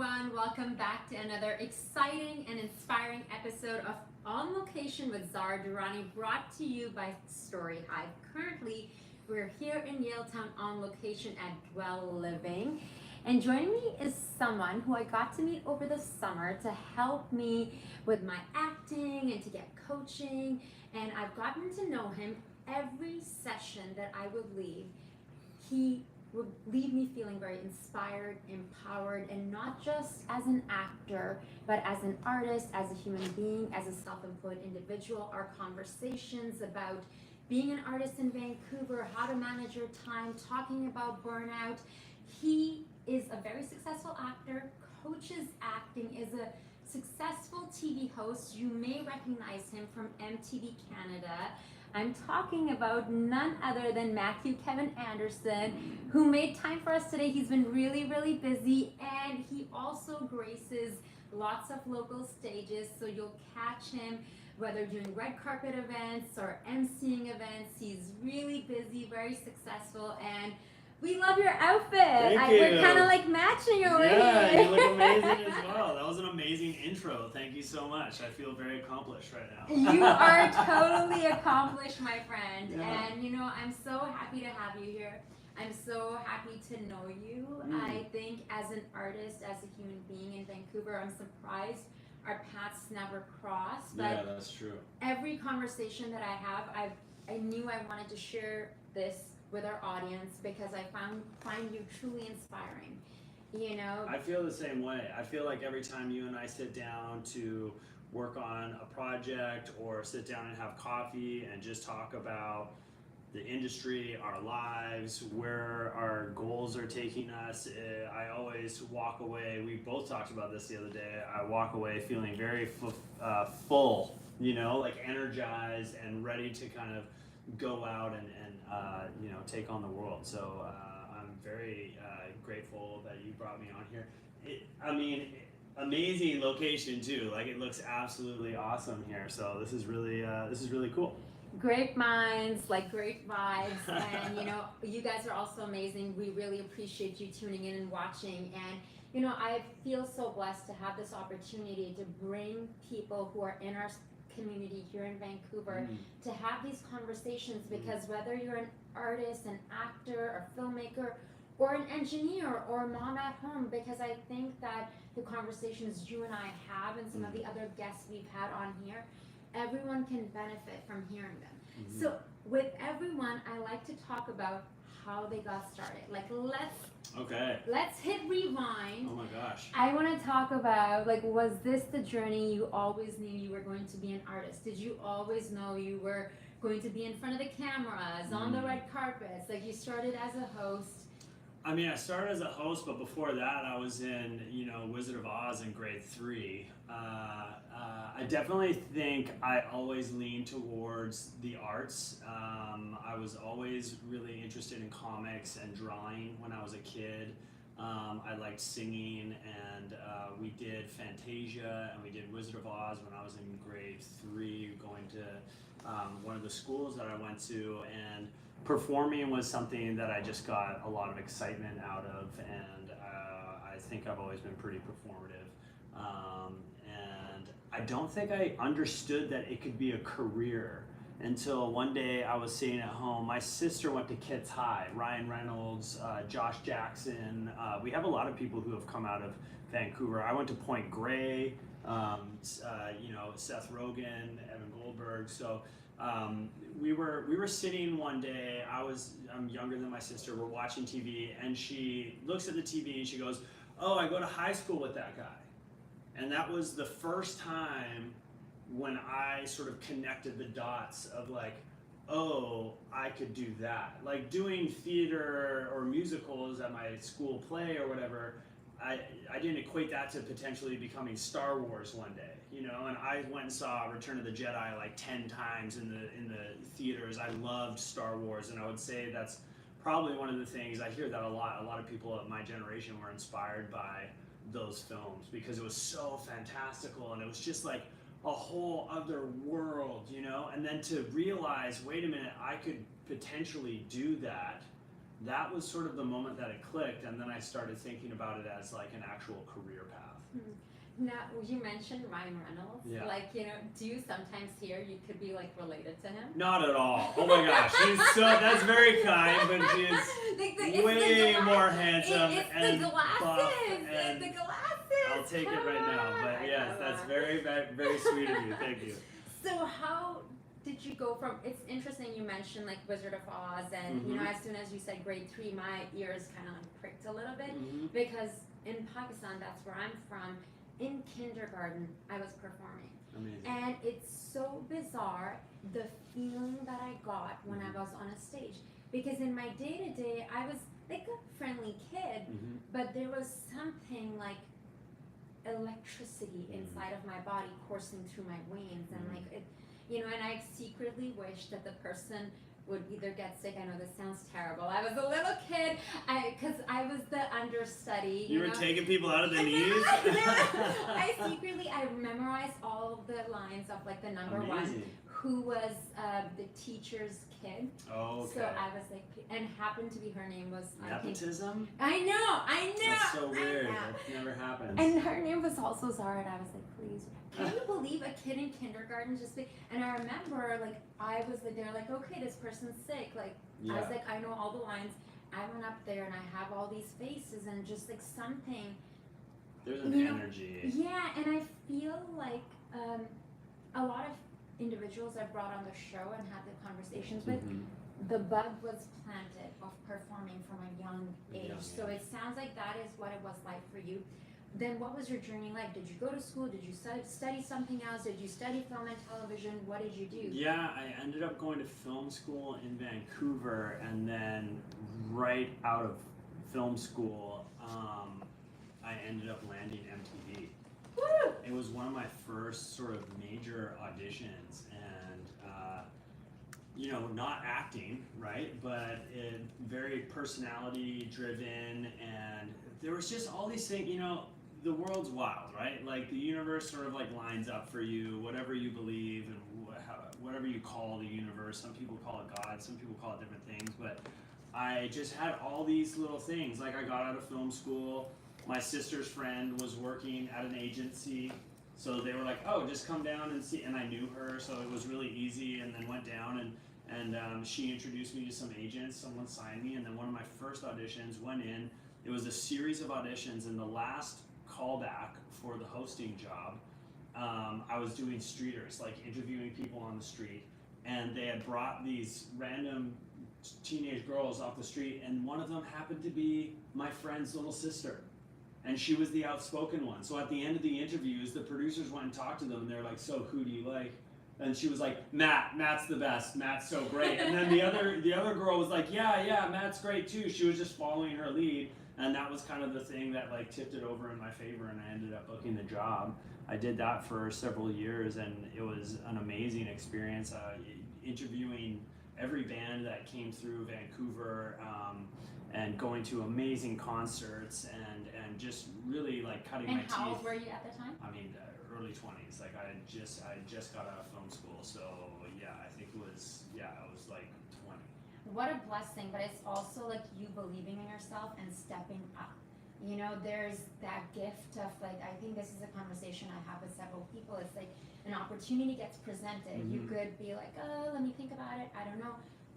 everyone. Welcome back to another exciting and inspiring episode of On Location with Zara Durrani, brought to you by StoryHive. Currently, we're here in Yaletown on location at Dwell Living. And joining me is someone who I got to meet over the summer to help me with my acting and to get coaching. And I've gotten to know him. Every session that I would leave, he would leave me feeling very inspired, empowered, and not just as an actor, but as an artist, as a human being, as a self-employed individual. Our conversations about being an artist in Vancouver, how to manage your time, talking about burnout. He is a very successful actor, coaches acting, is a successful TV host. You may recognize him from MTV Canada. I'm talking about none other than Matthew Kevin Anderson, who made time for us today. He's been really busy, and he also graces lots of local stages, so you'll catch him whether doing red carpet events or emceeing events. He's really busy, very successful, and we love your outfit. Thank you. We're kind of like matching over here. Yeah, you look amazing as well. That was an amazing intro. Thank you so much. I feel very accomplished right now. You are totally accomplished, my friend. Yeah. And I'm so happy to have you here. I'm so happy to know you. I think as an artist, as a human being in Vancouver, I'm surprised our paths never crossed. But Yeah, that's true. every conversation that I have, I knew I wanted to share this with our audience because I find you truly inspiring. I feel the same way. I feel like every time you and I sit down to work on a project or sit down and have coffee and just talk about the industry, our lives, where our goals are taking us, I always walk away. We both talked about this the other day. I walk away feeling very full, like energized and ready to kind of go out and take on the world. So I'm very grateful that you brought me on here. Amazing location too. Like, it looks absolutely awesome here. So this is really cool. Great minds, like great vibes, and you guys are also amazing. We really appreciate you tuning in and watching. And I feel so blessed to have this opportunity to bring people who are in our community here in Vancouver to have these conversations, because whether you're an artist, an actor, a filmmaker, or an engineer, or a mom at home, because I think that the conversations you and I have and some of the other guests we've had on here, everyone can benefit from hearing them. So with everyone, I like to talk about how they got started. Like, let's hit rewind. Oh my gosh. I want to talk about, like, was this the journey you always knew you were going to be an artist? Did you always know you were going to be in front of the cameras, on the red carpets? Like, you started as a host. I started as a host, but before that I was in, Wizard of Oz in grade 3. I definitely think I always leaned towards the arts. I was always really interested in comics and drawing when I was a kid. I liked singing, and we did Fantasia and we did Wizard of Oz when I was in grade 3, going to one of the schools that I went to, and performing was something that I just got a lot of excitement out of, and I think I've always been pretty performative. And I don't think I understood that it could be a career until one day I was sitting at home. My sister went to Kits High, Ryan Reynolds, Josh Jackson. We have a lot of people who have come out of Vancouver. I went to Point Grey, Seth Rogen, Evan Goldberg. So we were sitting one day. I'm younger than my sister. We're watching TV, and she looks at the TV and she goes, "Oh, I go to high school with that guy." And that was the first time when I sort of connected the dots of, like, oh, I could do that. Like, doing theater or musicals at my school play or whatever, I didn't equate that to potentially becoming Star Wars one day, and I went and saw Return of the Jedi like 10 times in the theaters. I loved Star Wars, and I would say that's probably one of the things. I hear that a lot. A lot of people of my generation were inspired by those films because it was so fantastical, and it was just like a whole other world, and then to realize, wait a minute, I could potentially do that that was sort of the moment that it clicked, and then I started thinking about it as like an actual career path. Now, you mentioned Ryan Reynolds. Yeah. Like, do you sometimes hear you could be like related to him? Not at all. Oh my gosh, that's very kind, but she's way more handsome and the glasses. buff. It's And the glasses. I'll take it right now. But yes, that's very, very, very sweet of you. Thank you. So how did you go from? It's interesting you mentioned like Wizard of Oz, and as soon as you said grade 3, my ears kind of like pricked a little bit because in Pakistan, that's where I'm from. In kindergarten, I was performing. Amazing. And it's so bizarre, the feeling that I got when I was on a stage. Because in my day-to-day, I was like a friendly kid, but there was something like electricity inside of my body coursing through my veins. And like, it, and I secretly wished that the person would either get sick. I know this sounds terrible. I was a little kid, because I was the understudy. You were taking people out of their knees? I memorized all of the lines of like the number one, who was the teacher's kid. Oh, okay. So I was like, and happened to be, her name was, nepotism? I know. That's so weird. That never happens. And her name was also Zara, and I was like, please. Can you believe a kid in kindergarten and I remember like I was like, they're like, okay, this person's sick. Like I was like, I know all the lines. I went up there and I have all these faces and just like something. There's an energy. Yeah, and I feel like a lot of individuals I've brought on the show and had the conversations with, the bug was planted of performing from a young age. So it sounds like that is what it was like for you. Then what was your journey like? Did you go to school? Did you study something else? Did you study film and television? What did you do? Yeah, I ended up going to film school in Vancouver, and then right out of film school, I ended up landing MTV. Woo! It was one of my first sort of major auditions, and not acting, right? But very personality driven, and there was just all these things, the world's wild, right? Like the universe sort of like lines up for you, whatever you believe and whatever you call the universe. Some people call it God, some people call it different things, but I just had all these little things. Like I got out of film school, my sister's friend was working at an agency, so they were like, oh, just come down and see, and I knew her, so it was really easy, and then went down and she introduced me to some agents, someone signed me, and then one of my first auditions went in. It was a series of auditions, and the last callback for the hosting job, I was doing streeters, like interviewing people on the street, and they had brought these random teenage girls off the street, and one of them happened to be my friend's little sister, and she was the outspoken one. So at the end of the interviews, the producers went and talked to them, and they're like, so who do you like? And she was like, Matt's the best, Matt's so great. And then the other girl was like, yeah, Matt's great too. She was just following her lead. And that was kind of the thing that like tipped it over in my favor, and I ended up booking the job. I did that for several years, and it was an amazing experience, interviewing every band that came through Vancouver, and going to amazing concerts, and just really like cutting my teeth. And how old were you at the time? I mean, early 20s. Like I just got out of film school, so yeah, I think it was like 20. What a blessing, but it's also like you believing in yourself and stepping up. There's that gift of like, I think this is a conversation I have with several people. It's like an opportunity gets presented. You could be like, oh, let me think about it. I don't know.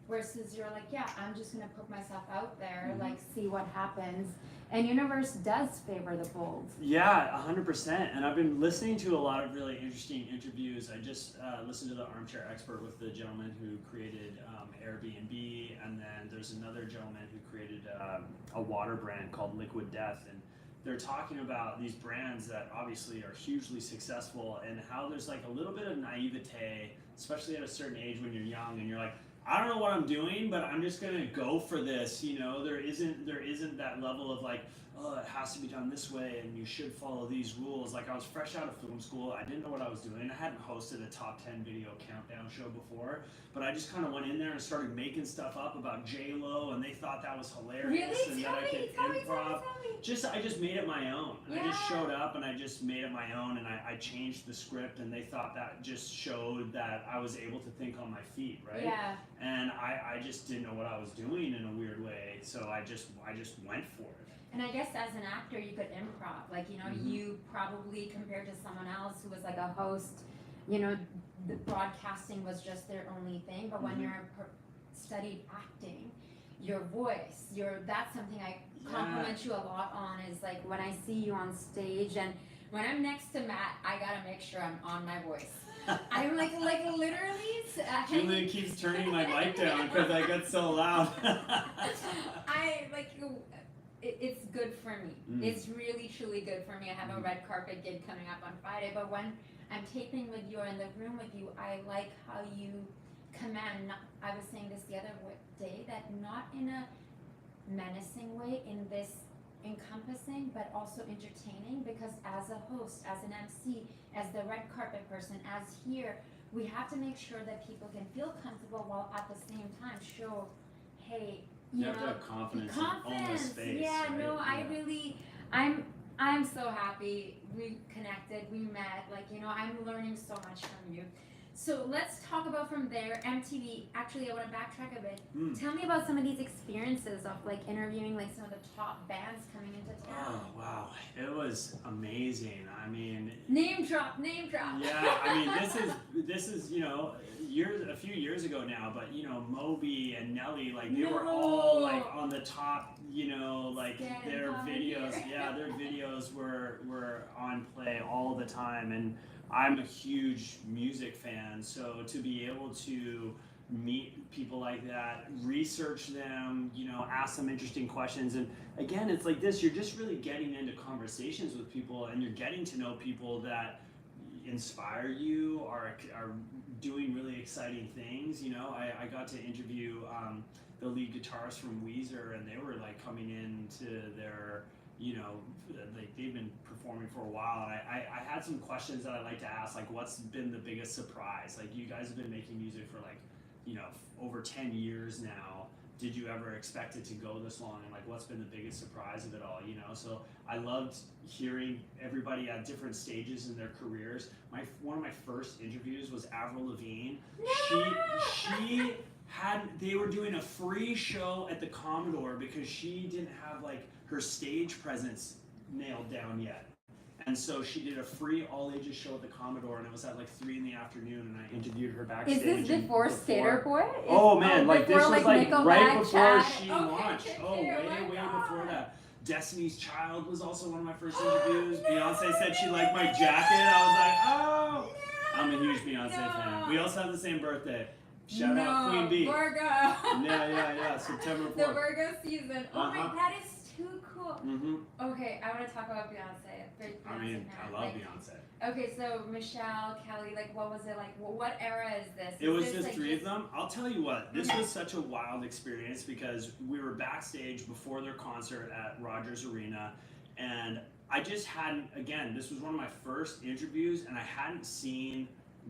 Versus you're like, yeah, I'm just gonna put myself out there, like see what happens. And universe does favor the bold. Yeah, 100%. And I've been listening to a lot of really interesting interviews. I just listened to the Armchair Expert with the gentleman who created Airbnb, and then there's another gentleman who created a water brand called Liquid Death, and they're talking about these brands that obviously are hugely successful, and how there's like a little bit of naivete, especially at a certain age when you're young and you're like, I don't know what I'm doing, but I'm just gonna go for this. There isn't that level of like, oh, it has to be done this way and you should follow these rules. Like I was fresh out of film school, I didn't know what I was doing. I hadn't hosted a top 10 video countdown show before, but I just kind of went in there and started making stuff up about J-Lo, and they thought that was hilarious. Really? And Tell that I could me, improv. tell me. I just made it my own. Yeah. I just showed up and I just made it my own, and I changed the script, and they thought that just showed that I was able to think on my feet, right? Yeah. And I just didn't know what I was doing in a weird way, so I just went for it. And I guess as an actor, you could improv. Like, you know, you probably, compared to someone else who was like a host, you know, the broadcasting was just their only thing. But when you're studied acting, your voice, that's something I compliment you a lot on, is like when I see you on stage and when I'm next to Matt, I gotta make sure I'm on my voice. I'm like literally. Julian keeps turning my mic down because I get so loud. It's good for me. It's really truly good for me. I have a red carpet gig coming up on Friday, but when I'm taping with you or in the room with you, I like how you command. I was saying this the other day, that not in a menacing way, in this encompassing but also entertaining, because as a host, as an MC, as the red carpet person, as here, we have to make sure that people can feel comfortable while at the same time show, hey, you have know, to have confidence in own the space. Yeah, right? no, I really, I'm so happy we connected, we met, like, you know, I'm learning so much from you. So let's talk about from there, MTV. Actually, I want to backtrack a bit. Tell me about some of these experiences of like interviewing like some of the top bands coming into town. Oh wow, it was amazing. I mean, name drop. Yeah, I mean, this is you know, a few years ago now, but you know, Moby and Nelly, like they were all like on the top, you know, like their videos. Yeah, their videos were on play all the time, and I'm a huge music fan, so to be able to meet people like that, research them, you know, ask them interesting questions, and again, it's like this, you're just really getting into conversations with people, and you're getting to know people that inspire you, are doing really exciting things, you know. I got to interview the lead guitarist from Weezer, and they were like coming into their, you know, like they've been performing for a while, and I had some questions that I like to ask, like what's been the biggest surprise? Like you guys have been making music for like, you know, over 10 years now. Did you ever expect it to go this long? And like what's been the biggest surprise of it all, you know? So I loved hearing everybody at different stages in their careers. One of my first interviews was Avril Lavigne. They were doing a free show at the Commodore because she didn't have like her stage presence nailed down yet. And so she did a free all ages show at the Commodore, and it was at like 3 in the afternoon, and I interviewed her backstage. Is this before Skater Boy? Oh man, like this was like right before she okay, launched. Way before that. Destiny's Child was also one of my first interviews. Beyonce said she liked my jacket. I was like, oh! I'm a huge Beyonce fan. We also have the same birthday. Shout out Queen Bee. Virgo. Yeah. September 4th. The Virgo season. Oh my, that is too cool. Okay, I want to talk about Beyonce. Big Beyonce fan. I love Beyonce. Okay, so Michelle, Kelly, like what was it like? What era is this? It was just like 3 of them. I'll tell you what, this was such a wild experience because we were backstage before their concert at Rogers Arena, and I just hadn't, again, this was one of my first interviews, and I hadn't seen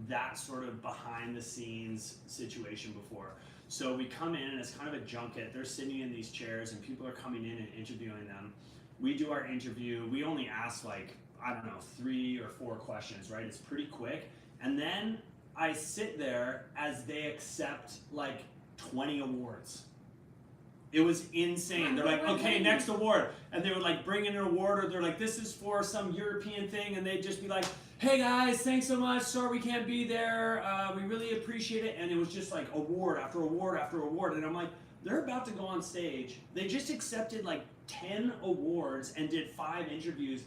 that sort of behind the scenes situation before. So we come in and it's kind of a junket. They're sitting in these chairs and people are coming in and interviewing them. We do our interview. We only ask like, I don't know, 3 or 4 questions, right? It's pretty quick. And then I sit there as they accept like 20 awards. It was insane. They're like, okay, next award. And they would like bring in an award, or they're like, this is for some European thing. And they'd just be like, hey guys, thanks so much. Sorry we can't be there. We really appreciate it. And it was just like award after award after award. And I'm like, they're about to go on stage. They just accepted like 10 awards and did 5 interviews.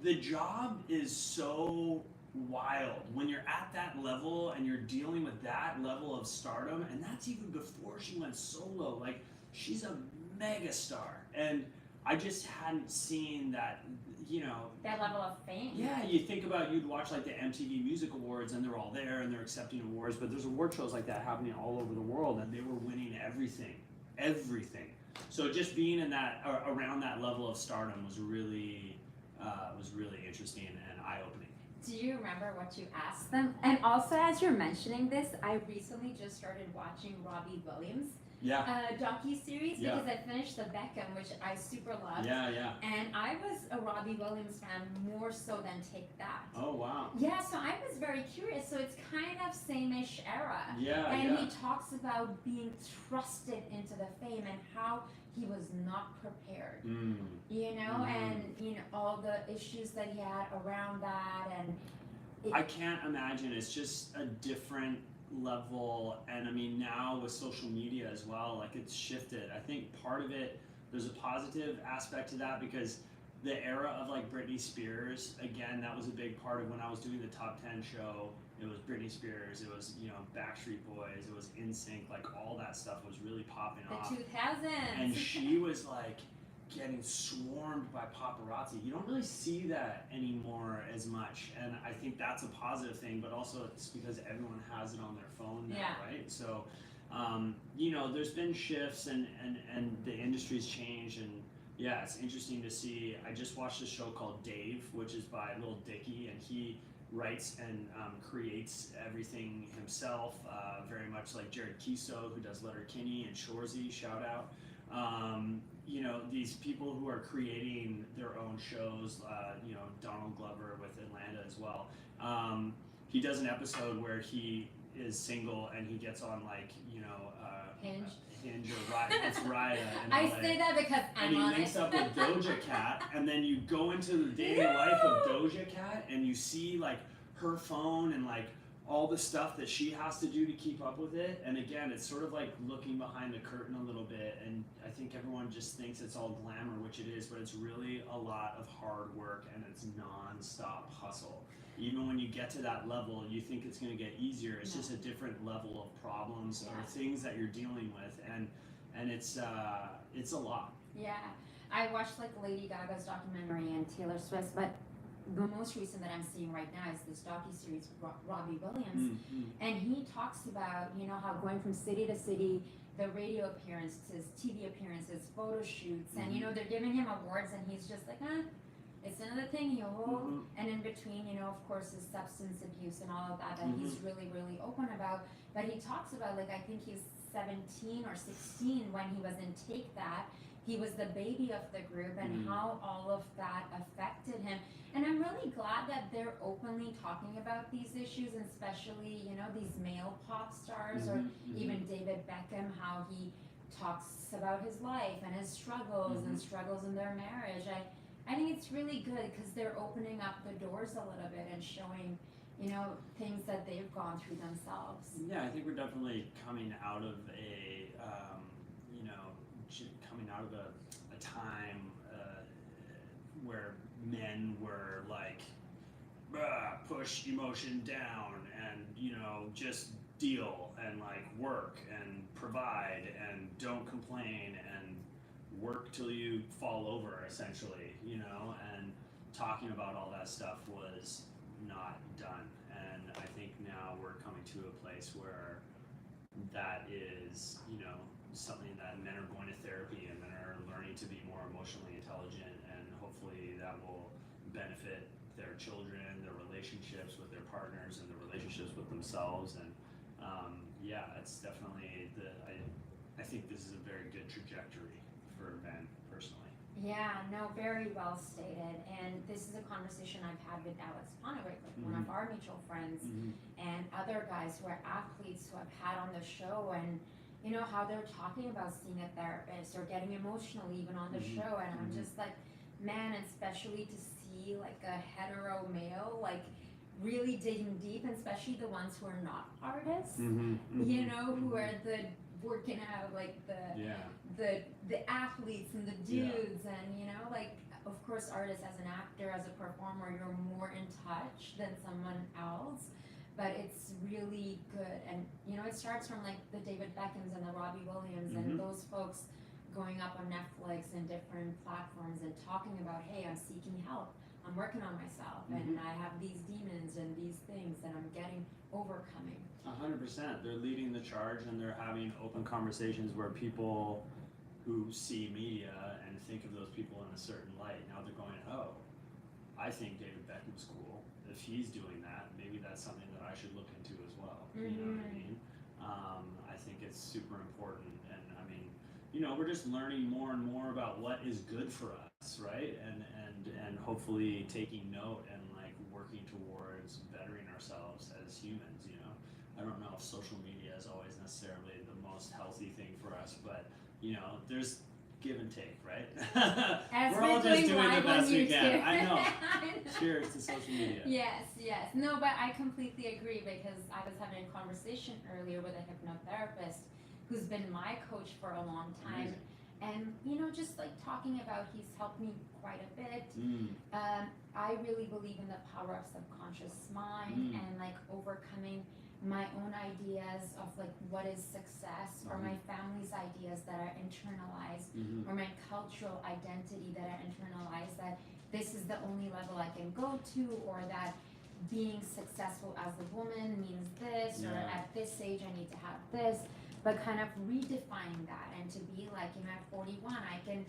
The job is so wild when you're at that level and you're dealing with that level of stardom. And that's even before she went solo. Like, she's a mega star, and I just hadn't seen that, you know, that level of fame. Yeah, you think about, you'd watch like the MTV Music Awards and they're all there and they're accepting awards, but there's award shows like that happening all over the world, and they were winning everything. So just being in that around that level of stardom was really interesting and eye-opening. Do you remember what you asked them? And also, as you're mentioning this, I recently just started watching Robbie Williams' docu-series because I finished the Beckham, which I super loved. And I was a Robbie Williams fan more so than Take That. Oh, wow. Yeah, so I was very curious. So it's kind of same-ish era. And he talks about being thrusted into the fame and how he was not prepared, you know, and you know all the issues that he had around that, and I can't imagine. It's just a different level, and I mean now with social media as well, like it's shifted. I think part of it, there's a positive aspect to that because the era of like Britney Spears, again, that was a big part of when I was doing the Top 10 show. It was Britney Spears, it was, you know, Backstreet Boys, it was NSYNC, like all that stuff was really popping off. The 2000s. And she was like getting swarmed by paparazzi. You don't really see that anymore as much, and I think that's a positive thing, but also it's because everyone has it on their phone now, right? So, you know, there's been shifts and the industry's changed, and yeah, it's interesting to see. I just watched a show called Dave, which is by Lil Dicky, and he writes and creates everything himself, very much like Jared Kiso, who does Letterkenny, and Shoresy, shout out. You know, these people who are creating their own shows, you know, Donald Glover with Atlanta as well. He does an episode where he is single and he gets on like, you know, Hinge or Raya. It's Raya. I say that because I'm on it. And he links up with Doja Cat, and then you go into the dating life of Doja Cat, and you see like her phone and like all the stuff that she has to do to keep up with it. And again, it's sort of like looking behind the curtain a little bit, and I think everyone just thinks it's all glamour, which it is, but it's really a lot of hard work and it's non-stop hustle. Even when you get to that level, you think it's going to get easier. It's just a different level of problems or things that you're dealing with, and it's a lot. Yeah, I watched like Lady Gaga's documentary and Taylor Swift, but the most recent that I'm seeing right now is this docu-series with Robbie Williams, and he talks about, you know, how going from city to city, the radio appearances, TV appearances, photo shoots, and you know they're giving him awards, and he's just like, it's another thing, you know, and in between, you know, of course, his substance abuse and all of that he's really, really open about. But he talks about, like, I think he's 17 or 16 when he was in Take That. He was the baby of the group, and how all of that affected him. And I'm really glad that they're openly talking about these issues, and especially, you know, these male pop stars, or even David Beckham, how he talks about his life and his struggles and struggles in their marriage. I think it's really good because they're opening up the doors a little bit and showing, you know, things that they've gone through themselves. Yeah, I think we're definitely coming out of a, you know, coming out of a time where men were like, push emotion down and, you know, just deal and like work and provide and don't complain and work till you fall over, essentially, you know, and talking about all that stuff was not done. And I think now we're coming to a place where that is, you know, something that men are going to therapy and men are learning to be more emotionally intelligent, and hopefully that will benefit their children, their relationships with their partners, and their relationships with themselves. And yeah, it's definitely I think this is a very good trajectory for men personally. Yeah, no, very well stated. And this is a conversation I've had with Alex Ponowik, like one of our mutual friends, and other guys who are athletes who I've had on the show, and you know how they're talking about seeing a therapist or getting emotional even on the show, and I'm just like, man, especially to see like a hetero male like really digging deep, and especially the ones who are not artists, you know, who are the working out, like the athletes and the dudes, and you know, like, of course, artists, as an actor, as a performer, you're more in touch than someone else, but it's really good. And you know, it starts from like the David Beckhams and the Robbie Williams and those folks going up on Netflix and different platforms and talking about, hey, I'm seeking help, I'm working on myself, and I have these demons and these things that I'm overcoming. 100%. They're leading the charge, and they're having open conversations where people who see media and think of those people in a certain light. Now they're going, oh, I think David Beckham's cool. If he's doing that, maybe that's something that I should look into as well. You know what I mean? I think it's super important, and I mean, we're just learning more and more about what is good for us, right? And hopefully taking note and like working towards bettering ourselves as humans. I don't know if social media is always necessarily the most healthy thing for us, but there's give and take, right? As we're all just doing the best we can. I know. I know. Cheers to social media. Yes. No, but I completely agree, because I was having a conversation earlier with a hypnotherapist who's been my coach for a long time. Amazing. And just like talking about, he's helped me quite a bit. I really believe in the power of subconscious mind and like overcoming my own ideas of like what is success, or my family's ideas that are internalized, or my cultural identity that are internalized, that this is the only level I can go to, or that being successful as a woman means this, or at this age I need to have this, but kind of redefining that, and to be like, at 41 I can,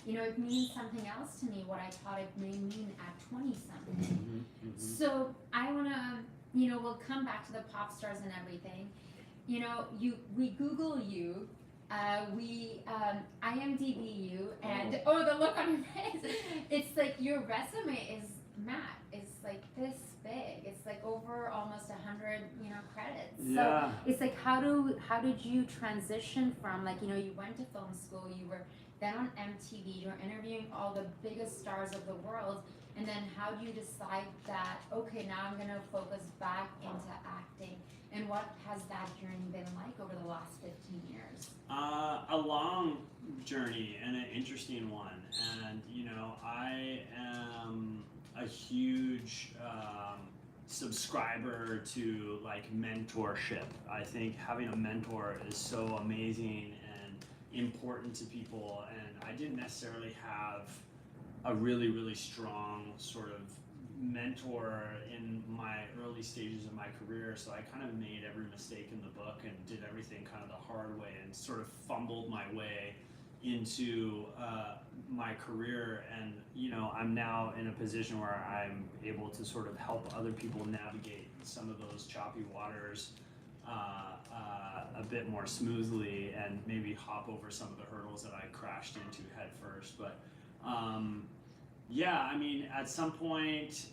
it means something else to me what I thought it may mean at 20 something. So I want to, we'll come back to the pop stars and everything. We Google you, we IMDb you, and the look on your face. It's like your resume is it's like this big. It's like over almost 100, credits. Yeah. So it's like, how did you transition from like, you went to film school, you were then on MTV, you're interviewing all the biggest stars of the world, and then how do you decide that, okay, now I'm gonna focus back into acting? And what has that journey been like over the last 15 years? A long journey and an interesting one. And, I am a huge subscriber to like mentorship. I think having a mentor is so amazing and important to people. And I didn't necessarily have a really, really strong sort of mentor in my early stages of my career, so I kind of made every mistake in the book and did everything kind of the hard way and sort of fumbled my way into my career. And I'm now in a position where I'm able to sort of help other people navigate some of those choppy waters a bit more smoothly, and maybe hop over some of the hurdles that I crashed into head first. But yeah, I mean, at some point,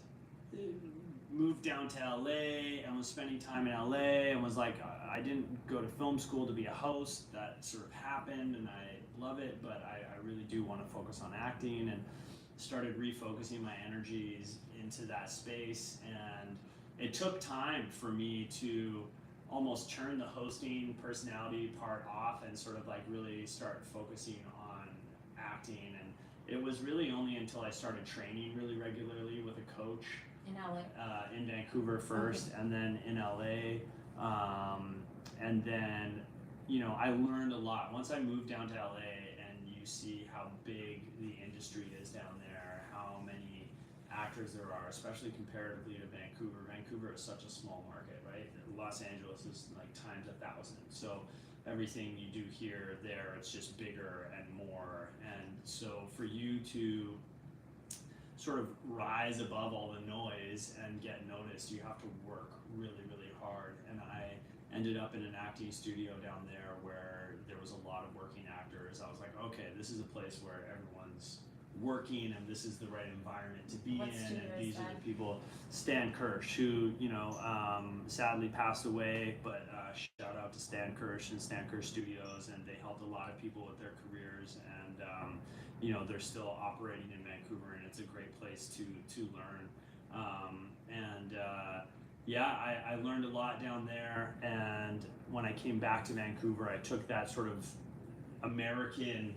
moved down to LA and was spending time in LA, and was like, I didn't go to film school to be a host. That sort of happened, and I love it, but I really do want to focus on acting, and started refocusing my energies into that space. And it took time for me to almost turn the hosting personality part off and sort of like really start focusing on acting. And it was really only until I started training really regularly with a coach in LA, in Vancouver first, and then in LA, and then I learned a lot once I moved down to LA. And you see how big the industry is down there, how many actors there are, especially comparatively to Vancouver. Vancouver is such a small market, right? Los Angeles is like times 1,000. So everything you do here, there, it's just bigger and more. And so for you to sort of rise above all the noise and get noticed, you have to work really, really hard. And I ended up in an acting studio down there where there was a lot of working actors. I was like, okay, this is a place where everyone's working, and this is the right environment to be in, and these are the people. Stan Kirsch, who sadly passed away, but shout out to Stan Kirsch and Stan Kirsch Studios, and they helped a lot of people with their careers, and they're still operating in Vancouver, and it's a great place to learn. I learned a lot down there, and when I came back to Vancouver, I took that sort of American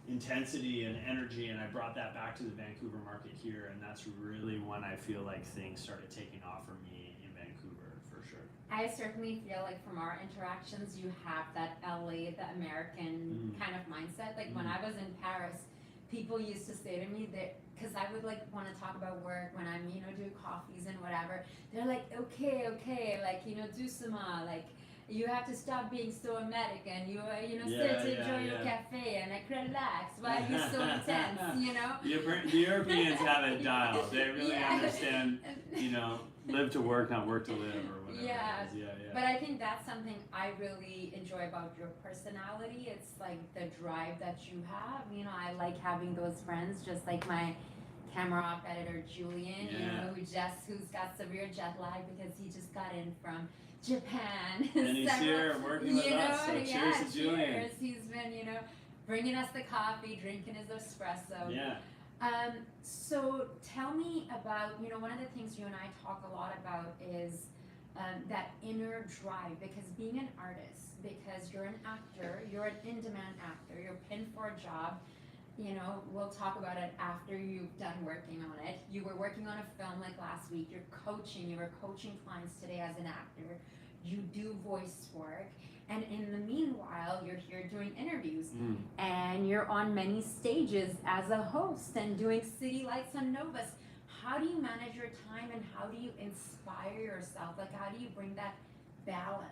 intensity and energy, and I brought that back to the Vancouver market here, and that's really when I feel like things started taking off for me in Vancouver, for sure. I certainly feel like from our interactions, you have that LA, the American kind of mindset. Like when I was in Paris, people used to say to me that, because I would like want to talk about work when I'm, do coffees and whatever. They're like, okay, like, doucement, like, you have to stop being so American. You Yeah, sit, yeah, enjoy your yeah. cafe and like relax. Why are you so intense? The Europeans have it dialed. They really Yeah. understand, live to work, not work to live, or whatever Yeah. it is. Yeah, yeah. But I think that's something I really enjoy about your personality. It's like the drive that you have. I like having those friends, just like my camera op editor Julian, Yeah. who's got severe jet lag because he just got in from Japan. And he's here working with us, so cheers to Julian. Cheers. He's been, bringing us the coffee, drinking his espresso. Yeah. So tell me about, one of the things you and I talk a lot about is that inner drive, because being an artist, because you're an actor, you're an in-demand actor, you're pinned for a job, we'll talk about it after you've done working on it. You were working on a film like last week, you were coaching clients today as an actor, you do voice work, and in the meanwhile, you're here doing interviews, and you're on many stages as a host and doing City Lights on Novus. How do you manage your time, and how do you inspire yourself? Like, how do you bring that balance?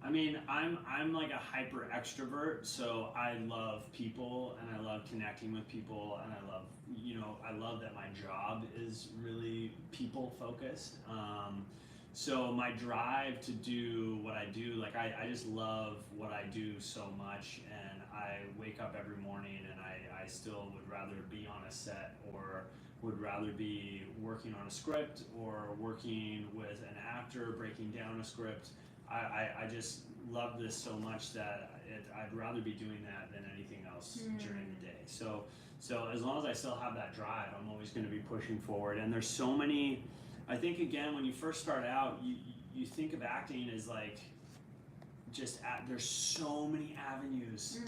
I mean, I'm like a hyper extrovert, so I love people and I love connecting with people, and I love that my job is really people focused. So my drive to do what I do, like I just love what I do so much, and I wake up every morning and I still would rather be on a set, or would rather be working on a script, or working with an actor breaking down a script. I just love this so much that I'd rather be doing that than anything else during the day. So as long as I still have that drive, I'm always going to be pushing forward. And there's so many, I think, again, when you first start out, you think of acting as like there's so many avenues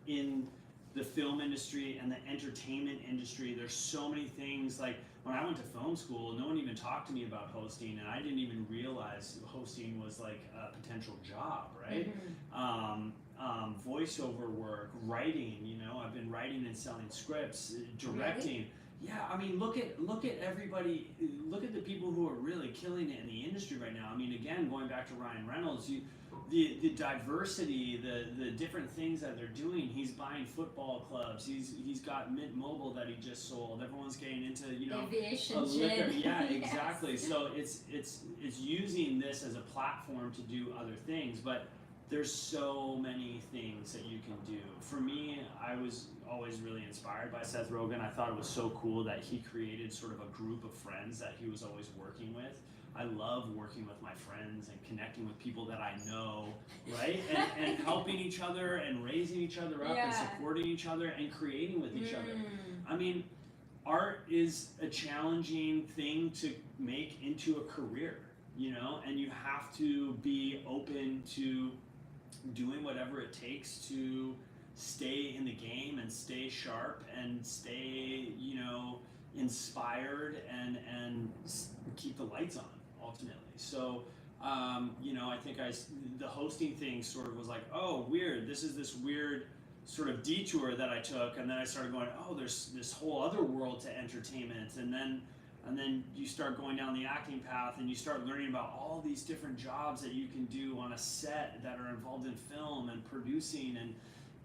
in the film industry and the entertainment industry. There's so many things. Like when I went to film school, no one even talked to me about hosting, and I didn't even realize hosting was like a potential job, right? Voiceover work, writing, I've been writing and selling scripts, directing. Really? Yeah, I mean, look at everybody, look at the people who are really killing it in the industry right now. I mean, again, going back to Ryan Reynolds, the diversity, the different things that they're doing. He's buying football clubs. He's got Mint Mobile that he just sold. Everyone's getting into aviation liquor. gin. Yeah, Yes. exactly. So it's using this as a platform to do other things, but there's so many things that you can do. For me, I was always really inspired by Seth Rogen. I thought it was so cool that he created sort of a group of friends that he was always working with. I love working with my friends and connecting with people that I know, right? And helping each other and raising each other up and supporting each other and creating with each other. I mean, art is a challenging thing to make into a career, and you have to be open to doing whatever it takes to stay in the game and stay sharp and stay, inspired and keep the lights on ultimately. So, I think the hosting thing sort of was like, oh, weird. This is this weird sort of detour that I took, and then I started going, oh, there's this whole other world to entertainment, and then you start going down the acting path, and you start learning about all these different jobs that you can do on a set that are involved in film and producing, and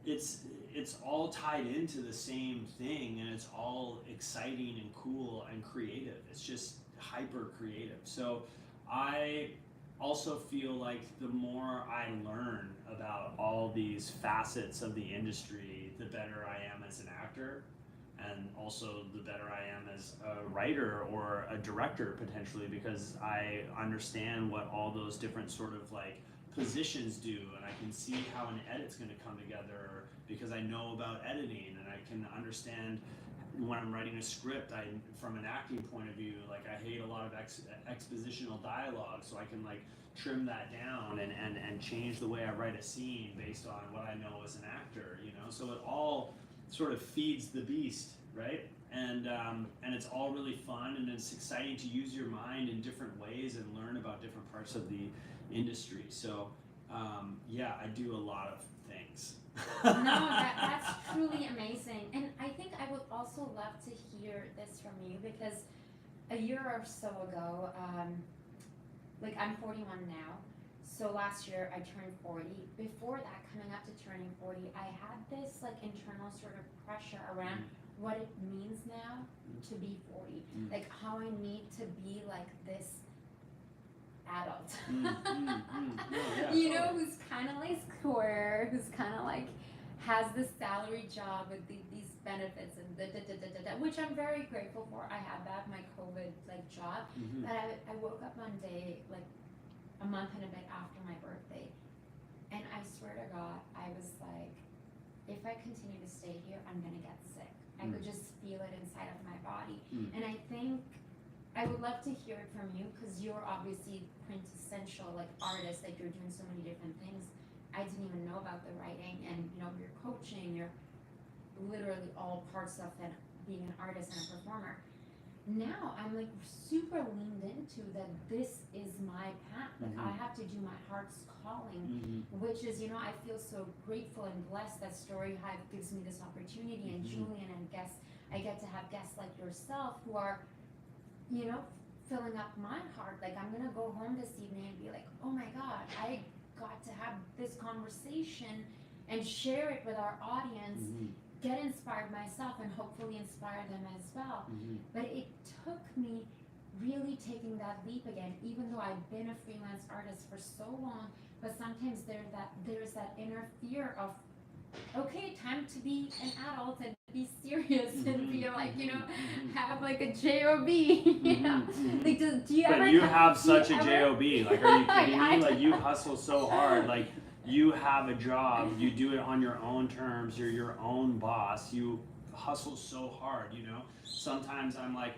it's all tied into the same thing, and it's all exciting and cool and creative. It's just hyper creative. So I also feel like the more I learn about all these facets of the industry, the better I am as an actor, and also the better I am as a writer or a director potentially, because I understand what all those different sort of like positions do, and I can see how an edit's going to come together because I know about editing, and I can understand when I'm writing a script, from an acting point of view, like I hate a lot of expositional dialogue, so I can like trim that down and change the way I write a scene based on what I know as an actor, so it all sort of feeds the beast, right? And it's all really fun, and it's exciting to use your mind in different ways and learn about different parts of the industry. So I do a lot of things. No, that's truly amazing. And I think I would also love to hear this from you, because a year or so ago, like I'm 41 now, So last year I turned 40. Before that, coming up to turning 40, I had this like internal sort of pressure around what it means now to be 40. Like how I need to be like this adult. You know, who's kind of like square, who's kind of like has this salary job with these benefits and which I'm very grateful for. I have that, my COVID like job. But I woke up one day like a month and a bit after my birthday, and I swear to God, I was like, if I continue to stay here, I'm gonna get sick. I could just feel it inside of my body. And I think I would love to hear it from you, because you're obviously quintessential like artist, like you're doing so many different things. I didn't even know about the writing, and you know, you're coaching, you're literally all parts of that, being an artist and a performer. Now I'm like super leaned into that this is my path. Like I have to do my heart's calling, which is, you know, I feel so grateful and blessed that StoryHive gives me this opportunity, and Julian and guests, I get to have guests like yourself who are, you know, filling up my heart. Like I'm gonna go home this evening and be like, oh my God, I got to have this conversation and share it with our audience, get inspired myself, and hopefully inspire them as well. But it took me really taking that leap again, even though I've been a freelance artist for so long. But sometimes there's that inner fear of, okay, time to be an adult and be serious and be like, you know, have like a job. You know, like do you ever? But you have such a job. Like, are you kidding me? Like, you hustle so hard. Like, you have a job. You do it on your own terms. You're your own boss. You hustle so hard. You know. Sometimes I'm like,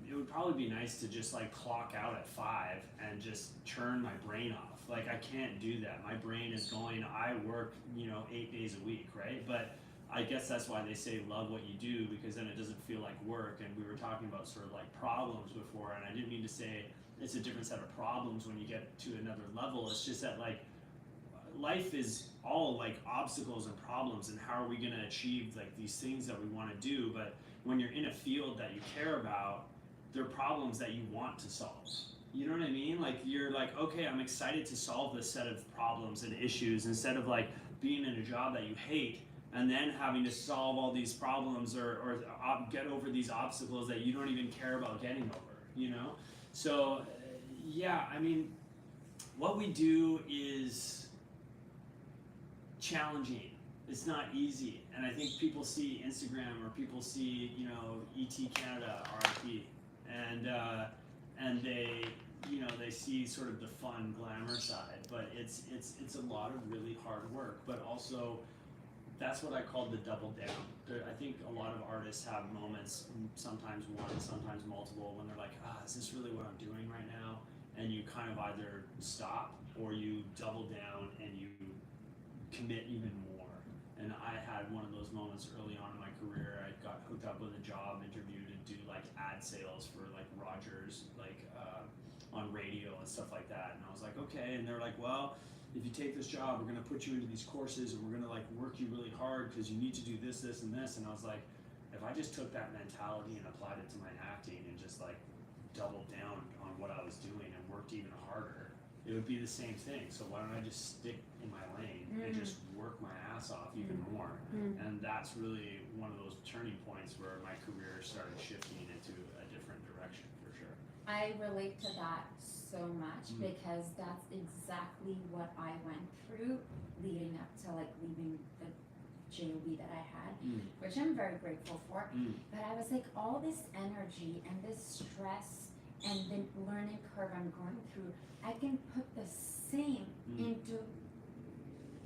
it would probably be nice to just like clock out at 5 and just turn my brain off. Like, I can't do that. My brain is going. I work, you know, 8 days a week, right? But I guess that's why they say love what you do, because then it doesn't feel like work. And we were talking about sort of like problems before, and I didn't mean to say it's a different set of problems when you get to another level. It's just that like life is all like obstacles and problems, and how are we going to achieve like these things that we want to do? But when you're in a field that you care about, there are problems that you want to solve. You know what I mean? Like, you're like, okay, I'm excited to solve this set of problems and issues, instead of like being in a job that you hate and then having to solve all these problems or get over these obstacles that you don't even care about getting over, you know? So, yeah, I mean, what we do is challenging. It's not easy. And I think people see Instagram, or people see, you know, ET Canada, RIP, and they, you know, they see sort of the fun glamour side, but it's a lot of really hard work. But also, that's what I call the double down. I think a lot of artists have moments, sometimes one, sometimes multiple, when they're like, is this really what I'm doing right now? And you kind of either stop or you double down and you commit even more. And I had one of those moments early on in my career. I got hooked up with a job interview to do like ad sales for like Rogers, like on radio and stuff like that. And I was like, okay. And they're like, well, if you take this job, we're gonna put you into these courses, and we're gonna like work you really hard because you need to do this, this, and this. And I was like, if I just took that mentality and applied it to my acting and just like doubled down on what I was doing and worked even harder, it would be the same thing. So why don't I just stick in my lane and just work my ass off even more? And that's really one of those turning points where my career started shifting into a different direction, for sure. I relate to that so much, because that's exactly what I went through leading up to like leaving the job that I had, which I'm very grateful for. But I was like, all this energy and this stress and the learning curve I'm going through, I can put the same into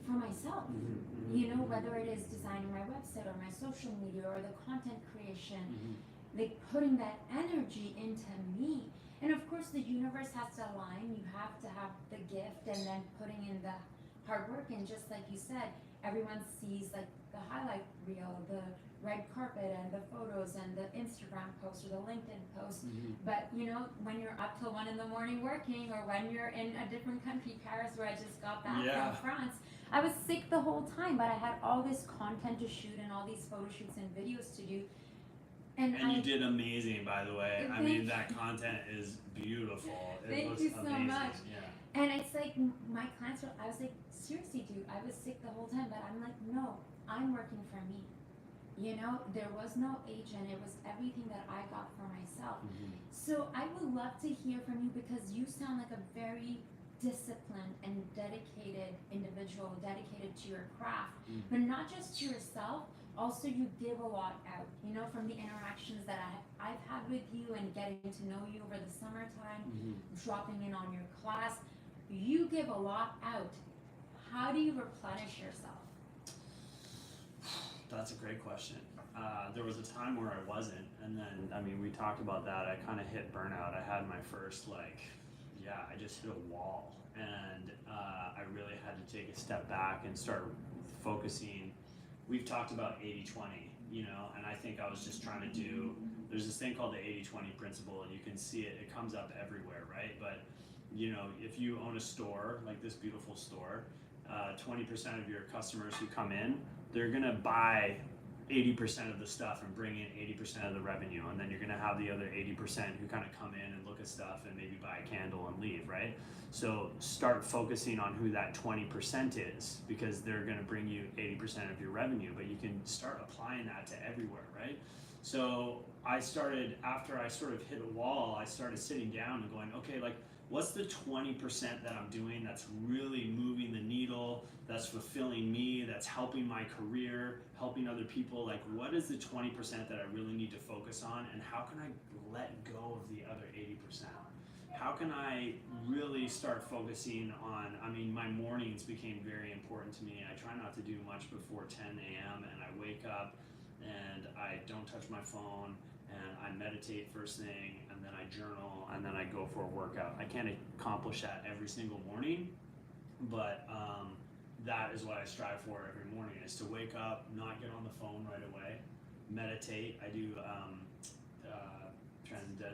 for myself. You know, whether it is designing my website or my social media or the content creation, like putting that energy into me. And of course the universe has to align. You have to have the gift, and then putting in the hard work. And just like you said, everyone sees like the highlight reel, the red carpet and the photos and the Instagram post or the LinkedIn post. But you know, when you're up till 1 a.m. working, or when you're in a different country, Paris, where I just got back from France, I was sick the whole time, but I had all this content to shoot and all these photo shoots and videos to do. And you did amazing, by the way. I Thank mean, you. that content is beautiful. It Thank looks you so amazing. much. Yeah. And it's like my clients were, I was like, seriously, dude, I was sick the whole time, but I'm like, no, I'm working for me. You know, there was no agent, it was everything that I got for myself. Mm-hmm. So I would love to hear from you because you sound like a very disciplined and dedicated individual, dedicated to your craft, Mm-hmm. but not just to yourself. Also, you give a lot out. You know, from the interactions that I've had with you and getting to know you over the summertime, dropping in on your class, you give a lot out. How do you replenish yourself? That's a great question. There was a time where I wasn't, and then, I mean, we talked about that. I kind of hit burnout. I had my first, I just hit a wall, and I really had to take a step back and start focusing. We've talked about 80-20, you know, and I think I was just trying to do, there's this thing called the 80-20 principle, and you can see it, it comes up everywhere, right? But, you know, if you own a store, like this beautiful store, 20% of your customers who come in, they're gonna buy 80% of the stuff and bring in 80% of the revenue, and then you're gonna have the other 80% who kind of come in and look at stuff and maybe buy a candle and leave, right? So start focusing on who that 20% is, because they're gonna bring you 80% of your revenue, but you can start applying that to everywhere, right? So I started, after I sort of hit a wall, I started sitting down and going, okay, like, what's the 20% that I'm doing that's really moving the needle, that's fulfilling me, that's helping my career, helping other people? Like, what is the 20% that I really need to focus on, and how can I let go of the other 80%? How can I really start focusing on, I mean, my mornings became very important to me. I try not to do much before 10 a.m. and I wake up and I don't touch my phone, and I meditate first thing, and then I journal, and then I go for a workout. I can't accomplish that every single morning, but that is what I strive for every morning, is to wake up, not get on the phone right away, meditate. I do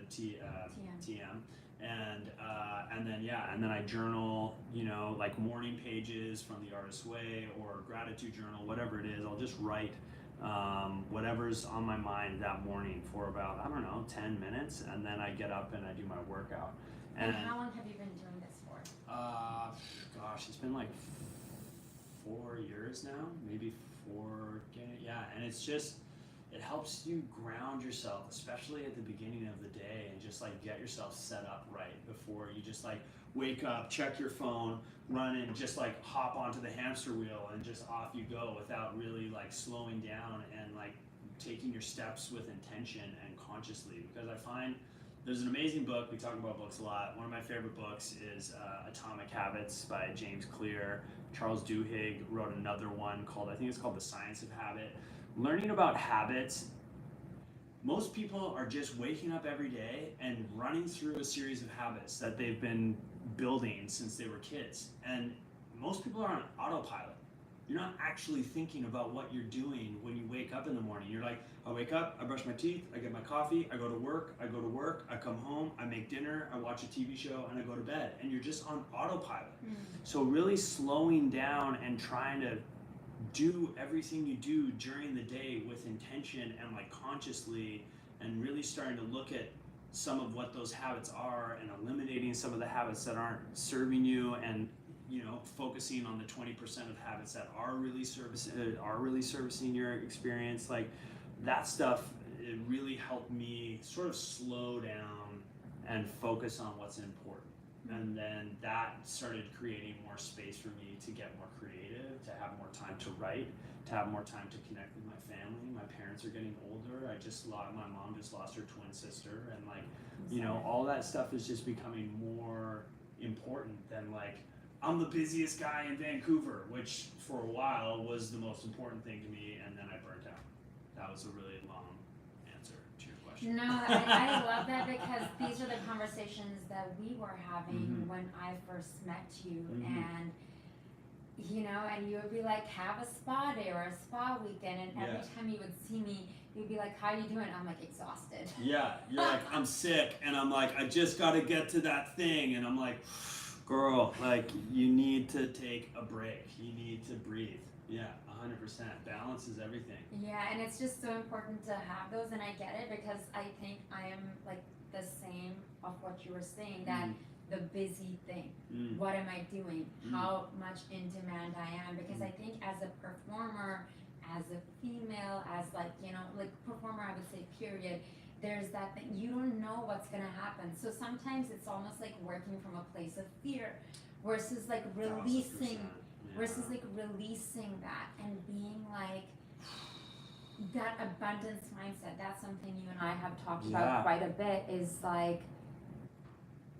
TM, and then I journal, you know, like morning pages from the Artist's Way or gratitude journal, whatever it is. I'll just write whatever's on my mind that morning for about, I don't know, 10 minutes, and then I get up and I do my workout. And how long have you been doing this for? Gosh, it's been like 4 years now, maybe and it's just, it helps you ground yourself, especially at the beginning of the day, and just like get yourself set up right before you just like wake up, check your phone, run and just like hop onto the hamster wheel and just off you go without really like slowing down and like taking your steps with intention and consciously. Because I find there's an amazing book, we talk about books a lot. One of my favorite books is Atomic Habits by James Clear. Charles Duhigg wrote another one called, I think it's called The Science of Habit. Learning about habits, most people are just waking up every day and running through a series of habits that they've been building since they were kids. And most people are on autopilot. You're not actually thinking about what you're doing when you wake up in the morning. You're like, I wake up, I brush my teeth, I get my coffee, I go to work, I come home, I make dinner, I watch a TV show, and I go to bed. And you're just on autopilot. So really slowing down and trying to do everything you do during the day with intention and like consciously, and really starting to look at some of what those habits are and eliminating some of the habits that aren't serving you, and you know, focusing on the 20% of habits that are really servicing your experience. Like that stuff, it really helped me sort of slow down and focus on what's important. And then that started creating more space for me to get more creative, to have more time to write, to have more time to connect with my family. My parents are getting older. My mom just lost her twin sister, and like, you know, all that stuff is just becoming more important than like, I'm the busiest guy in Vancouver, which for a while was the most important thing to me, and then I burnt out. That was a really long answer to your question. No, I love that, because these are the conversations that we were having when I first met you, and you know, and you would be like, have a spa day or a spa weekend, and every time you would see me, you'd be like, how are you doing? I'm like, exhausted. Yeah, you're like, I'm sick, and I'm like, I just got to get to that thing, and I'm like, girl, like, you need to take a break. You need to breathe. Yeah, 100%. Balance is everything. Yeah, and it's just so important to have those, and I get it because I think I am like the same of what you were saying, that the busy thing. What am I doing? How much in demand I am? Because I think as a performer, as a female, as like, you know, like performer, I would say period, there's that thing, you don't know what's gonna happen. So sometimes it's almost like working from a place of fear versus like releasing, 1000%. that and being like, that abundance mindset. That's something you and I have talked about quite a bit, is like,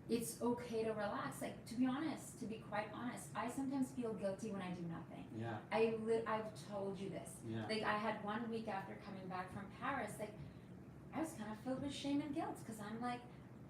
it's okay to relax. Like, to be honest, to be quite honest, I sometimes feel guilty when I do nothing. Yeah. I've told you this. Yeah. Like, I had 1 week after coming back from Paris, like, I was kind of filled with shame and guilt because I'm like,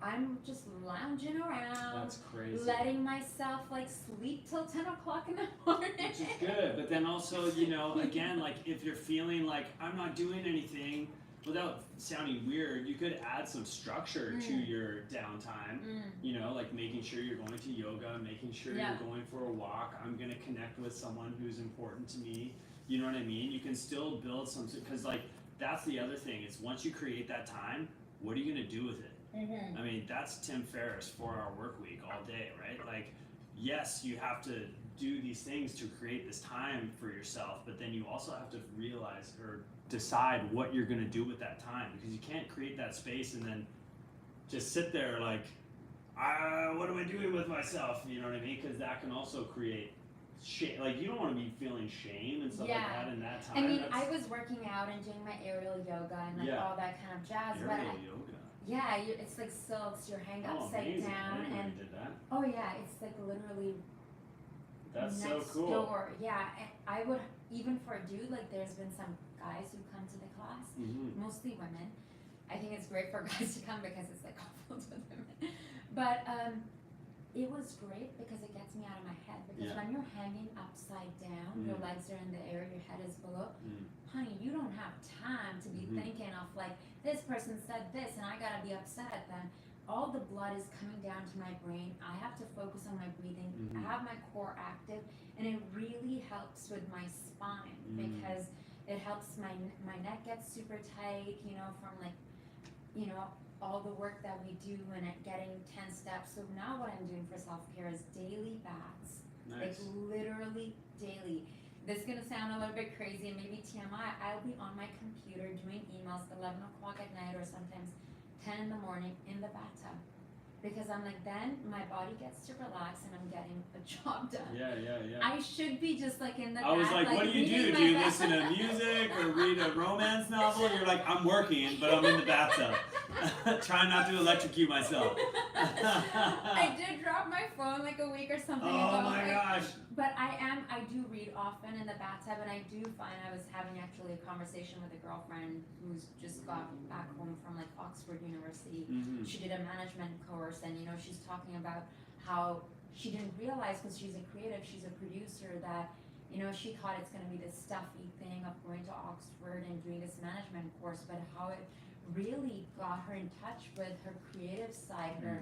I'm just lounging around. That's crazy. Letting myself like sleep till 10 o'clock in the morning. Which is good, but then also, you know, again, like if you're feeling like I'm not doing anything, without sounding weird, you could add some structure to your downtime. You know, like making sure you're going to yoga, making sure you're going for a walk. I'm going to connect with someone who's important to me. You know what I mean? You can still build some, because like that's the other thing. It's once you create that time, what are you going to do with it? I mean, that's Tim Ferriss, 4-hour work week all day, right? Like, yes, you have to do these things to create this time for yourself, but then you also have to realize or decide what you're going to do with that time, because you can't create that space and then just sit there like, what am I doing with myself? You know what I mean? Because that can also create shame. Like, you don't want to be feeling shame and stuff like that in that time. I mean, I was working out and doing my aerial yoga and like all that kind of jazz. Aerial yoga. Yeah, it's like silks. You're hanging upside amazing. down, I and did that. oh yeah, it's like literally. That's so next cool. door. Yeah, and I would, even for a dude, like there's been some guys who come to the class, mostly women. I think it's great for guys to come because it's like all filled with women. But it was great because it gets me out of my head. Because when you're hanging upside down, your legs are in the air, your head is below. Honey, you don't have time to be thinking of like, this person said this and I gotta be upset at them. All the blood is coming down to my brain. I have to focus on my breathing. I have my core active, and it really helps with my spine because it helps my neck get super tight, you know, from like, you know, all the work that we do and getting 10 steps. So now what I'm doing for self-care is daily baths. Like literally daily. This is gonna sound a little bit crazy and maybe TMI. I'll be on my computer doing emails 11 o'clock at night or sometimes 10 in the morning in the bathtub. Because I'm like, then my body gets to relax and I'm getting a job done. Yeah. I should be just like in the I was bath, like, what do you do? Do you listen to music or read a romance novel? You're like, I'm working, but I'm in the bathtub. Trying not to electrocute myself. I did drop my phone like a week or something ago. Oh my gosh. But I do read often in the bathtub, and I do find I was having actually a conversation with a girlfriend who's just got back home from like Oxford University. She did a management course, and you know, she's talking about how she didn't realize, because she's a creative, she's a producer, that you know, she thought it's going to be this stuffy thing of going to Oxford and doing this management course, but how it really got her in touch with her creative side, her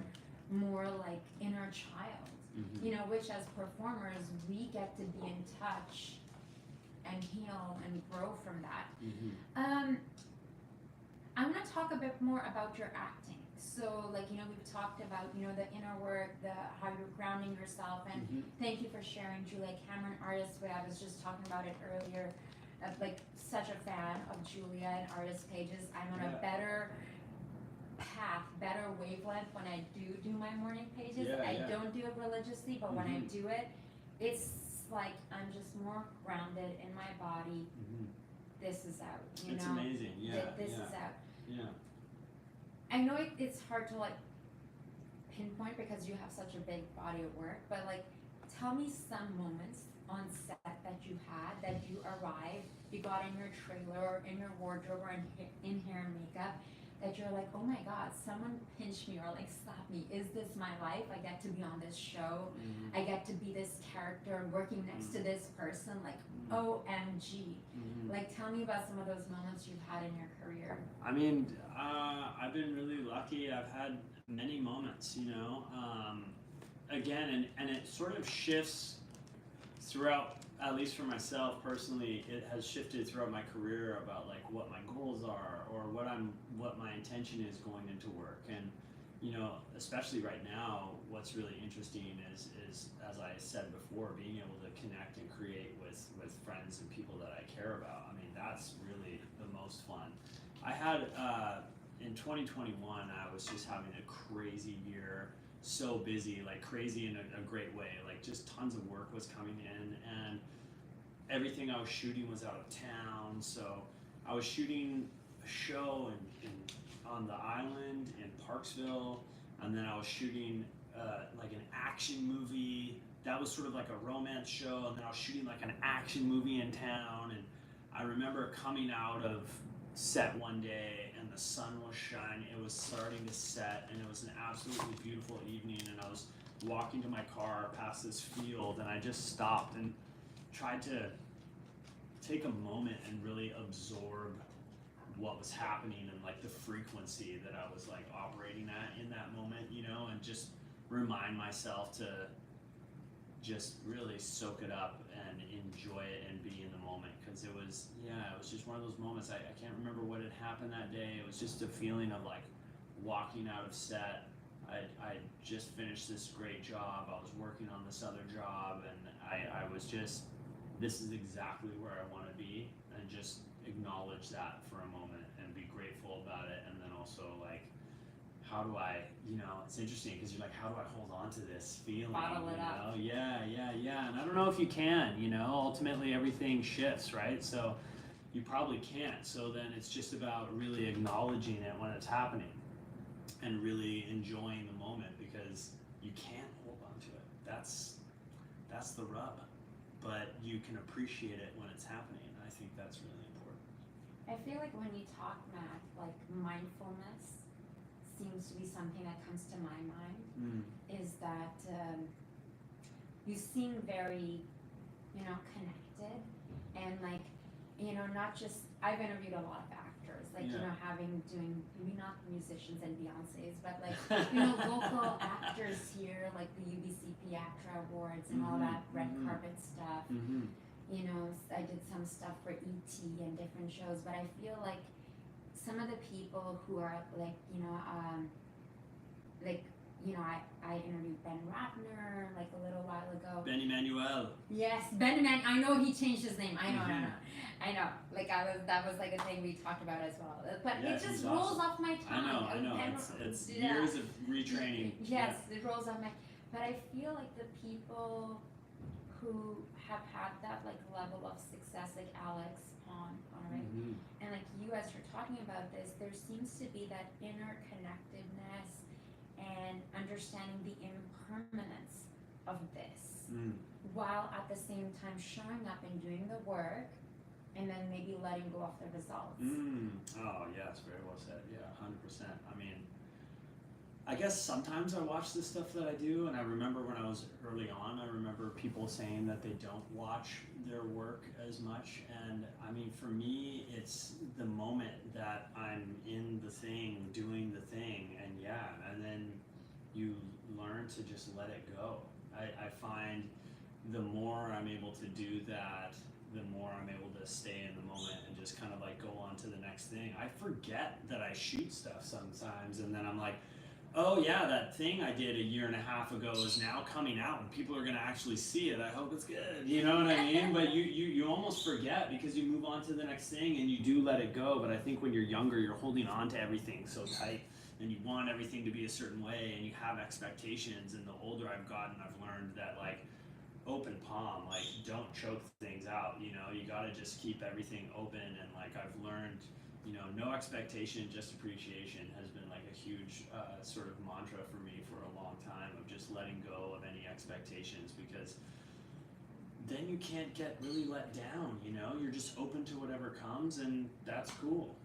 more like inner child. You know, which as performers we get to be in touch and heal and grow from that. I'm gonna talk a bit more about your acting. So like, you know, we've talked about, you know, the inner work, how you're grounding yourself, and thank you for sharing Julia Cameron Artist Way. I was just talking about it earlier. Like such a fan of Julia and artist pages. I'm on a better path, better wavelength when I do my morning pages. I don't do it religiously, but when I do it, it's like I'm just more grounded in my body. This is out, you it's know. Amazing. This is out. Yeah. I know it's hard to like pinpoint because you have such a big body of work, but like tell me some moments on set that you had, that you arrived, you got in your trailer or in your wardrobe or in hair and makeup, that you're like, oh my God, someone pinched me or like slapped me. Is this my life? I get to be on this show. I get to be this character working next to this person. Like, OMG. Like, tell me about some of those moments you've had in your career. I mean, I've been really lucky. I've had many moments, you know. Again, and it sort of shifts throughout, at least for myself personally, it has shifted throughout my career about like what my goals are or what my intention is going into work. And you know, especially right now, what's really interesting is as I said before, being able to connect and create with friends and people that I care about. I mean, that's really the most fun. I had in 2021, I was just having a crazy year, so busy, like crazy in a great way, like just tons of work was coming in, and everything I was shooting was out of town. So I was shooting a show in on the island in Parksville, and then I was shooting like an action movie that was sort of like a romance show, and then I was shooting like an action movie in town. And I remember coming out of set one day and the sun was shining, it was starting to set, and it was an absolutely beautiful evening, and I was walking to my car past this field, and I just stopped and tried to take a moment and really absorb what was happening and like the frequency that I was like operating at in that moment, you know, and just remind myself to just really soak it up and enjoy it and be in the moment, because it was just one of those moments. I can't remember what had happened that day. It was just a feeling of like walking out of set. I just finished this great job, I was working on this other job, and I was just, this is exactly where I want to be, and just acknowledge that for a moment and be grateful about it. And then also like, how do I, you know, it's interesting because you're like, how do I hold on to this feeling? Bottle it up. Yeah. And I don't know if you can, you know, ultimately everything shifts, right? So you probably can't. So then it's just about really acknowledging it when it's happening and really enjoying the moment, because you can't hold on to it. That's the rub. But you can appreciate it when it's happening. I think that's really important. I feel like when you talk, Matt, like mindfulness seems to be something that comes to my mind. Is that you seem very, you know, connected, and like, you know, not just, I've interviewed a lot of actors, like, you know, doing maybe not musicians and Beyonce's, but like, you know, local actors here, like the UBC ACTRA Awards and all that red carpet stuff. You know, I did some stuff for ET and different shows, but I feel like some of the people who are like, I interviewed Ben Ratner like a little while ago. Ben Emmanuel. Yes, Ben Emmanuel. I know he changed his name. I know. Like that was like a thing we talked about as well. But Yeah, it just he's rolls awesome. off my tongue. I know. It's years of retraining. Yes, it rolls off my. But I feel like the people who have had that like level of success, like Alex on right, and like you, as you're talking about this, there seems to be that interconnectedness and understanding the impermanence of this, while at the same time showing up and doing the work, and then maybe letting go of the results. Oh yes, very well said. Yeah, 100%. I mean, I guess sometimes I watch the stuff that I do, and I remember when I was early on, I remember people saying that they don't watch their work as much. And I mean, for me, it's the moment that I'm in the thing, doing the thing, and then you learn to just let it go. I find the more I'm able to do that, the more I'm able to stay in the moment and just kind of like go on to the next thing. I forget that I shoot stuff sometimes, and then I'm like, oh yeah, that thing I did a year and a half ago is now coming out and people are gonna actually see it. I hope it's good. You know what I mean? But you almost forget because you move on to the next thing and you do let it go. But I think when you're younger, you're holding on to everything so tight and you want everything to be a certain way and you have expectations. And the older I've gotten, I've learned that like open palm, like don't choke things out, you know, you gotta just keep everything open. And like I've learned, you know, no expectation, just appreciation has been like a huge sort of mantra for me for a long time, of just letting go of any expectations, because then you can't get really let down, you know, you're just open to whatever comes, and that's cool,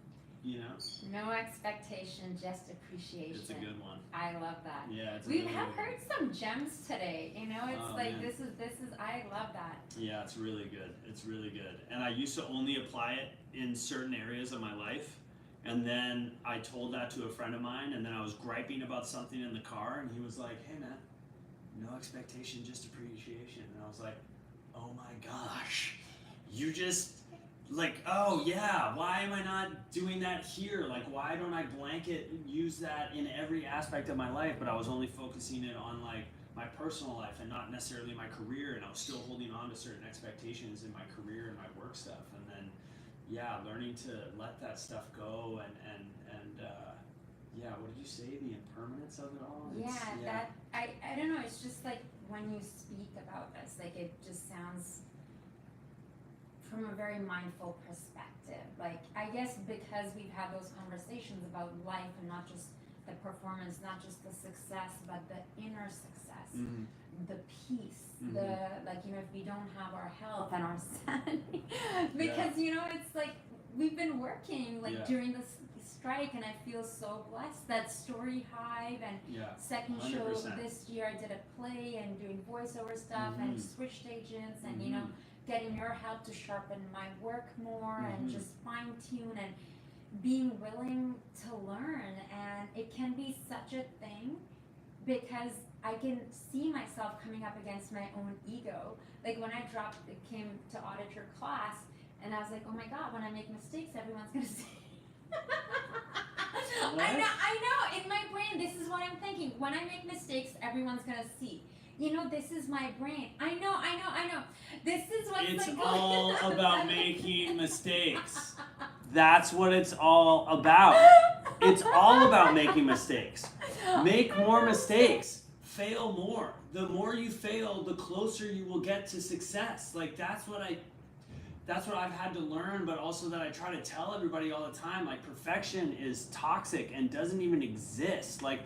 you know? No expectation, just appreciation. It's a good one. I love that. Yeah, it's a We really have good one. heard some gems today, you know, it's like, man. this is, I love that. Yeah, it's really good. It's really good. And I used to only apply it in certain areas of my life. And then I told that to a friend of mine, and then I was griping about something in the car, and he was like, hey man, no expectation, just appreciation. And I was like, oh my gosh, you just like, oh yeah, why am I not doing that here? Like, why don't I blanket use that in every aspect of my life? But I was only focusing it on like my personal life and not necessarily my career, and I was still holding on to certain expectations in my career and my work stuff. And then yeah, learning to let that stuff go and yeah, what did you say? The impermanence of it all? That I don't know, it's just like when you speak about this, like it just sounds from a very mindful perspective. Like, I guess because we've had those conversations about life and not just the performance, not just the success, but the inner success, the peace, the, like, you know, if we don't have our health and our sanity, because, you know, it's like, we've been working, like, during this strike, and I feel so blessed that Story Hive and second 100%. show this year, I did a play and doing voiceover stuff and switched agents and, you know, getting your help to sharpen my work more and just fine tune and being willing to learn. And it can be such a thing because I can see myself coming up against my own ego. Like when I came to audit your class, and I was like, oh my God, when I make mistakes, everyone's gonna see. I know, in my brain, this is what I'm thinking. When I make mistakes, everyone's gonna see. You know, this is my brain. I know. This is what's It's like all about making mistakes. That's what it's all about. It's all about making mistakes. Make more mistakes. Fail more. The more you fail, the closer you will get to success. Like that's what I've had to learn, but also that I try to tell everybody all the time, like perfection is toxic and doesn't even exist. Like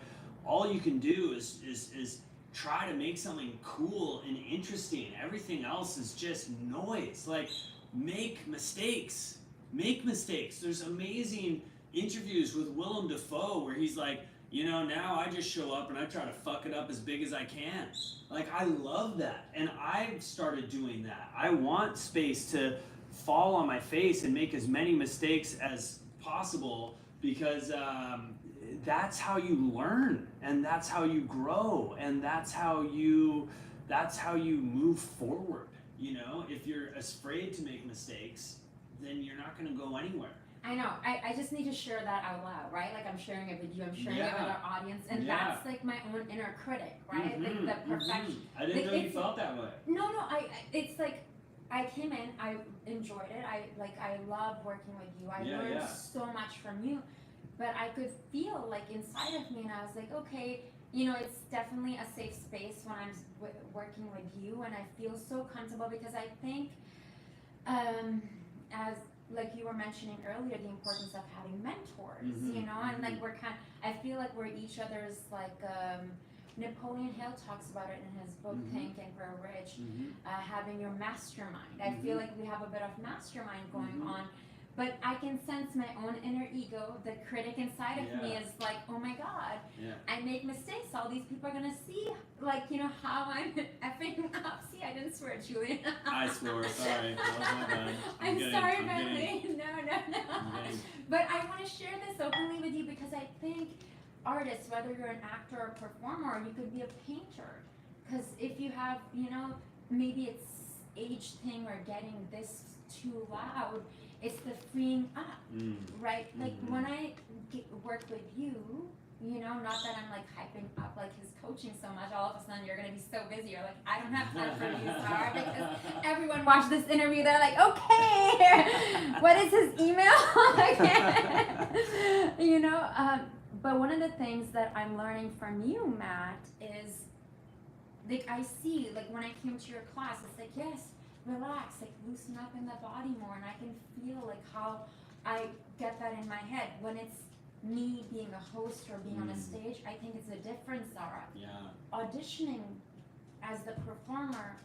all you can do is try to make something cool and interesting. Everything else is just noise. Like make mistakes. Make mistakes. There's amazing interviews with Willem Dafoe where he's like, you know, now I just show up and I try to fuck it up as big as I can. Like I love that. And I've started doing that. I want space to fall on my face and make as many mistakes as possible because that's how you learn and that's how you grow and that's how you move forward. You know, if you're afraid to make mistakes, then you're not going to go anywhere. I know. I just need to share that out loud, right? Like I'm sharing it with you. I'm sharing it with our audience, and that's like my own inner critic, right? Like the perfection. I didn't know you felt that way. No. It's like I came in. I enjoyed it. I love working with you. I learned so much from you, but I could feel like inside of me, and I was like, okay, you know, it's definitely a safe space when I'm working with you, and I feel so comfortable because I think, as like you were mentioning earlier, the importance of having mentors, you know, and like I feel like we're each other's, like Napoleon Hill talks about it in his book Think and Grow Rich, having your mastermind. I feel like we have a bit of mastermind going on, but I can sense my own inner ego, the critic inside of me is like, oh my God, I make mistakes. All these people are gonna see, like, you know, how I'm effing up. See, I didn't swear, Julian. I swore, sorry. That was my bad. I'm sorry, Bentley. No. But I want to share this openly with you because I think artists, whether you're an actor or a performer, or you could be a painter. Because if you have, you know, maybe it's age thing or getting this too loud, it's the freeing up, right? Like when I work with you, you know, not that I'm like hyping up like his coaching so much, all of a sudden you're gonna be so busy, you're like, I don't have time for you, Zara, because everyone watched this interview, they're like, okay, what is his email? You know, but one of the things that I'm learning from you, Matt, is like I see, like when I came to your class, it's like, yes, relax, like loosen up in the body more, and I can feel like how I get that in my head. When it's me being a host or being on a stage, I think it's a difference, Zara. Auditioning as the performer,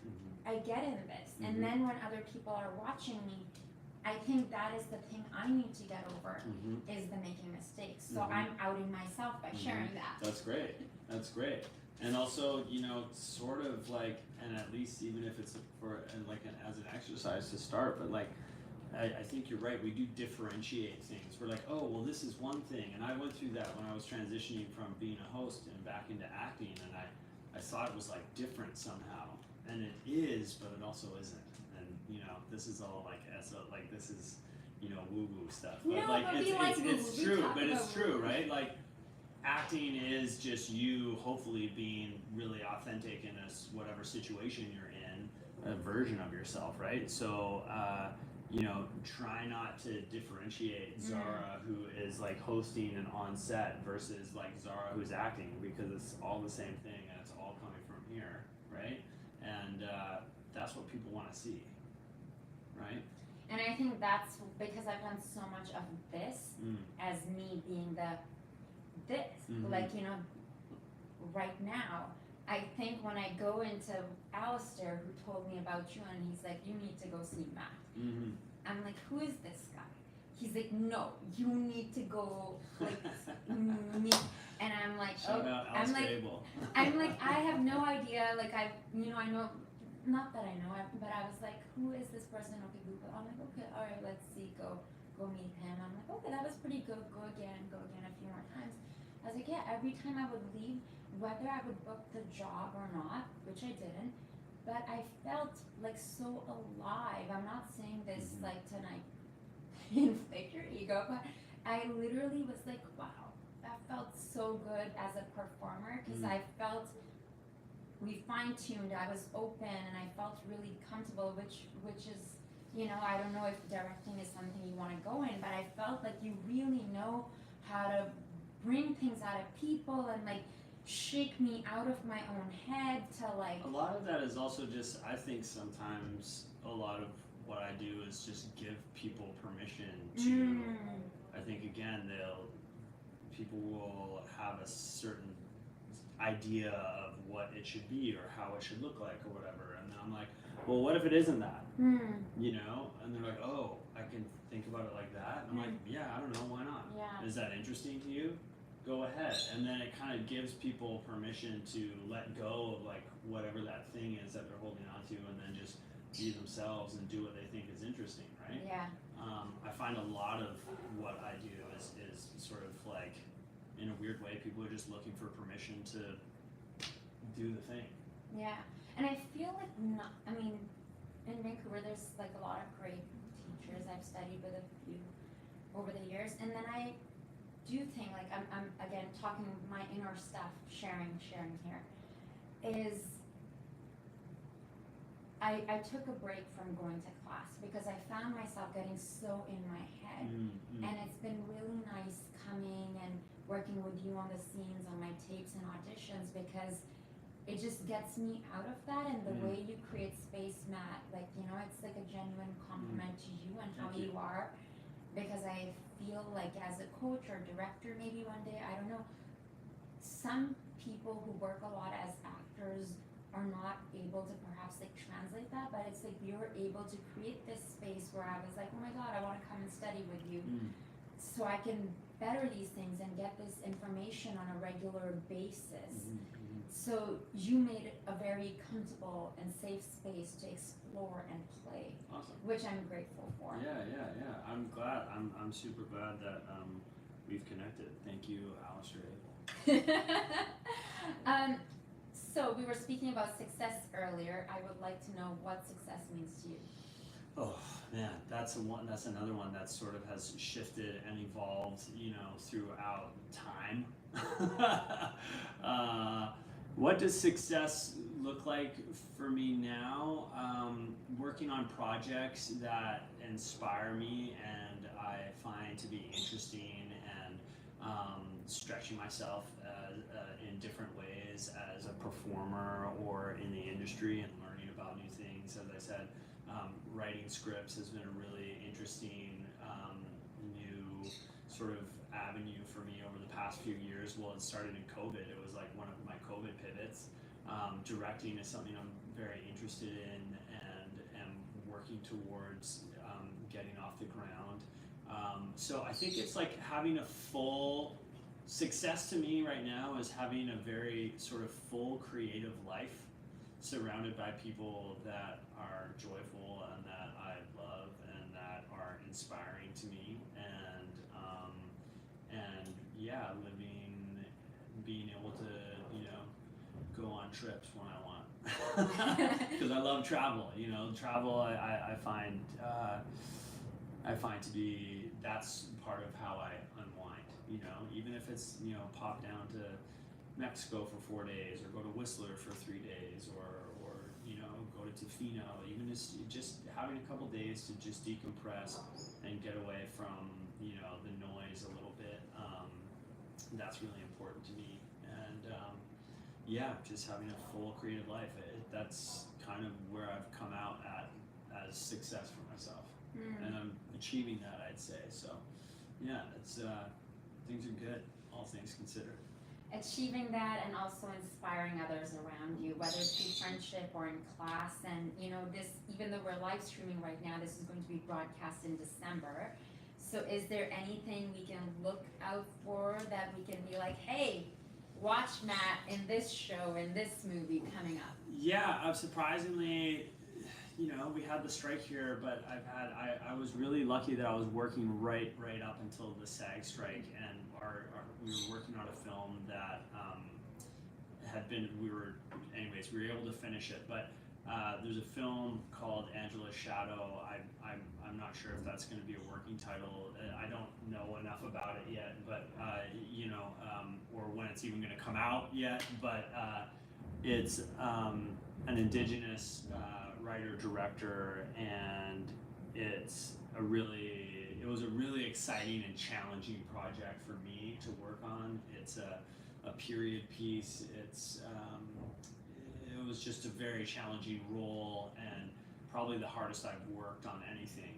I get in this, and then when other people are watching me, I think that is the thing I need to get over, is the making mistakes. So I'm outing myself by sharing that. That's great. And also, you know, sort of like, and at least even if it's as an exercise to start, but like, I think you're right, we do differentiate things. We're like, oh, well, this is one thing. And I went through that when I was transitioning from being a host and back into acting, and I thought it was like different somehow. and it is, but it also isn't. And this is all like this is woo-woo stuff. But No, like but it's we like it's, woo-woo. it's We true, talk but it's about true, woo-woo. right? Like acting is just you hopefully being really authentic in whatever situation you're in, a version of yourself, right? So try not to differentiate Zara who is like hosting and on set versus like Zara who's acting, because it's all the same thing and it's all coming from here, right? And that's what people want to see, right? And I think that's because I've done so much of this as me being this. Like, right now, I think when I go into Alistair, who told me about you, and he's like, you need to go see Matt. I'm like, who is this guy? He's like, no, you need to go, like, meet. And I'm like, Shout out Alistair Abel. I'm like, I have no idea. Like, I know, not that I know, but I was like, who is this person? Okay, Google. I'm like, okay, all right, let's see, go meet him. I'm like, okay, that was pretty good. Go again a few more times. I was like, yeah, every time I would leave, whether I would book the job or not, which I didn't, but I felt like so alive. I'm not saying this like to like inflate your ego, but I literally was like, wow, that felt so good as a performer, because I felt we fine-tuned, I was open, and I felt really comfortable, which is, I don't know if directing is something you want to go in, but I felt like you really know how to bring things out of people and like shake me out of my own head to like. A lot of that is also just, I think sometimes a lot of what I do is just give people permission to, I think again, people will have a certain idea of what it should be or how it should look like or whatever, and I'm like, well, what if it isn't that? And they're like, oh, I can think about it like that, and I'm like, yeah, I don't know, why not? Is that interesting to you? Go ahead. And then it kind of gives people permission to let go of like whatever that thing is that they're holding on to, and then just be themselves and do what they think is interesting, right? I find a lot of what I do is sort of like, in a weird way, people are just looking for permission to do the thing. And I feel like in Vancouver there's like a lot of great teachers. I've studied with a few over the years, and then I do think, like, I'm again talking my inner stuff, sharing here, is I took a break from going to class because I found myself getting so in my head, and it's been really nice coming and working with you on the scenes, on my tapes and auditions, because it just gets me out of that. And the way you create space, Matt, like, it's like a genuine compliment to you and how you are, because I feel like as a coach or director, maybe one day, I don't know, some people who work a lot as actors are not able to perhaps like translate that, but it's like you're able to create this space where I was like, oh my god, I want to come and study with you, so I can better these things and get this information on a regular basis. So you made it a very comfortable and safe space to explore and play. Awesome. Which I'm grateful for. Yeah. I'm glad. I'm super glad that we've connected. Thank you, Alistair Abel. So we were speaking about success earlier. I would like to know what success means to you. Oh man, that's another one that sort of has shifted and evolved, throughout time. What does success look like for me now? Working on projects that inspire me and I find to be interesting, and stretching myself in different ways as a performer or in the industry and learning about new things. As I said, writing scripts has been a really interesting new sort of avenue for me over the past few years. Well, it started in COVID. It was like one of my COVID pivots. Directing is something I'm very interested in and am working towards getting off the ground. So I think it's like having a full success to me right now is having a very sort of full creative life, surrounded by people that are joyful and that I love and that are inspiring to me, and yeah, being able to go on trips when I want, because I love travel. You know, travel I find to be, that's part of how I unwind. You know, even if it's, you know, pop down to Mexico for 4 days, or go to Whistler for 3 days, or you know, go to Tofino. Even just having a couple days to just decompress and get away from, you know, the noise a little bit. That's really important to me. And yeah, just having a full creative life. That's kind of where I've come out at as success for myself, and I'm achieving that, I'd say. So yeah, it's things are good, all things considered. Achieving that and also inspiring others around you, whether through friendship or in class. And you know, this, even though we're live streaming right now, this is going to be broadcast in December. So is there anything we can look out for that we can be like, hey, watch Matt in this show, in this movie coming up? Yeah, I've surprisingly, you know, we had the strike here, but I was really lucky that I was working right up until the SAG strike, and we were working on a film that we were able to finish it, but there's a film called Angela's Shadow. I'm not sure if that's going to be a working title. I don't know enough about it yet, but you know, or when it's even going to come out yet, but it's an Indigenous writer director, and it was a really exciting and challenging project for me to work on. It's a period piece. It was just a very challenging role, and probably the hardest I've worked on anything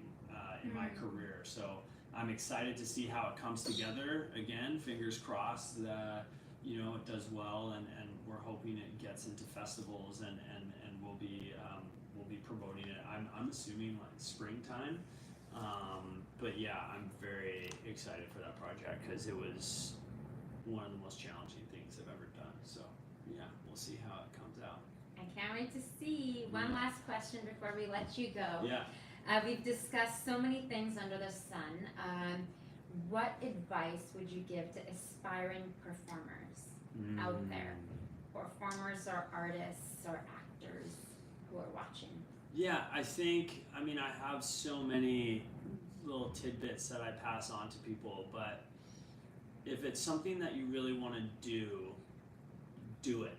in my career. So I'm excited to see how it comes together. Again, fingers crossed that, you know, it does well, and we're hoping it gets into festivals, and we'll be promoting it. I'm assuming like springtime. But yeah, I'm very excited for that project because it was one of the most challenging things I've ever done. So yeah, we'll see how it comes out. I can't wait to see. One last question before we let you go. Yeah. We've discussed so many things under the sun. What advice would you give to aspiring performers out there? Performers or artists or actors who are watching? Yeah, I have so many little tidbits that I pass on to people, but if it's something that you really want to do it.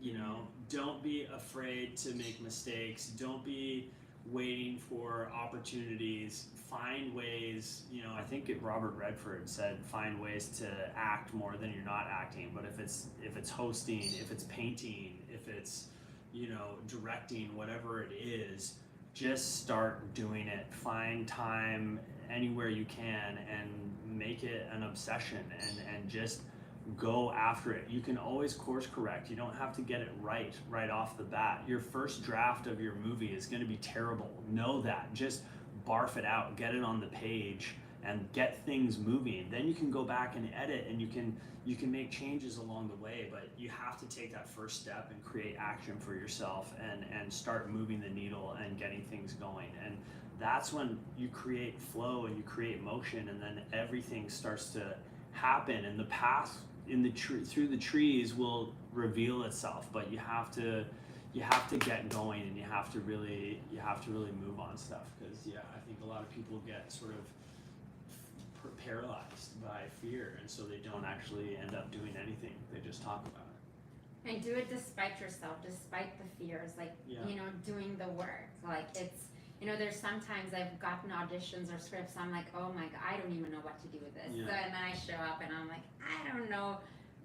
You know, don't be afraid to make mistakes. Don't be waiting for opportunities. Find ways. You know, I think Robert Redford said, find ways to act more than you're not acting. But if it's hosting, if it's painting, if it's, you know, directing, whatever it is, just start doing it. Find time anywhere you can and make it an obsession, and just go after it. You can always course correct. You don't have to get it right off the bat. Your first draft of your movie is going to be terrible. Know that. Just barf it out, get it on the page, and get things moving. Then you can go back and edit, and you can make changes along the way, but you have to take that first step and create action for yourself, and start moving the needle and getting things going. And that's when you create flow and you create motion, and then everything starts to happen, and the path through the trees will reveal itself. But you have to get going, and you have to really move on stuff, because I think a lot of people get sort of paralyzed by fear, and so they don't actually end up doing anything. They just talk about it. And do it despite yourself, despite the fears, like, you know, doing the work. Like, it's, you know, there's sometimes I've gotten auditions or scripts, I'm like, oh my God, I don't even know what to do with this. Yeah. So, and then I show up and I'm like, I don't know.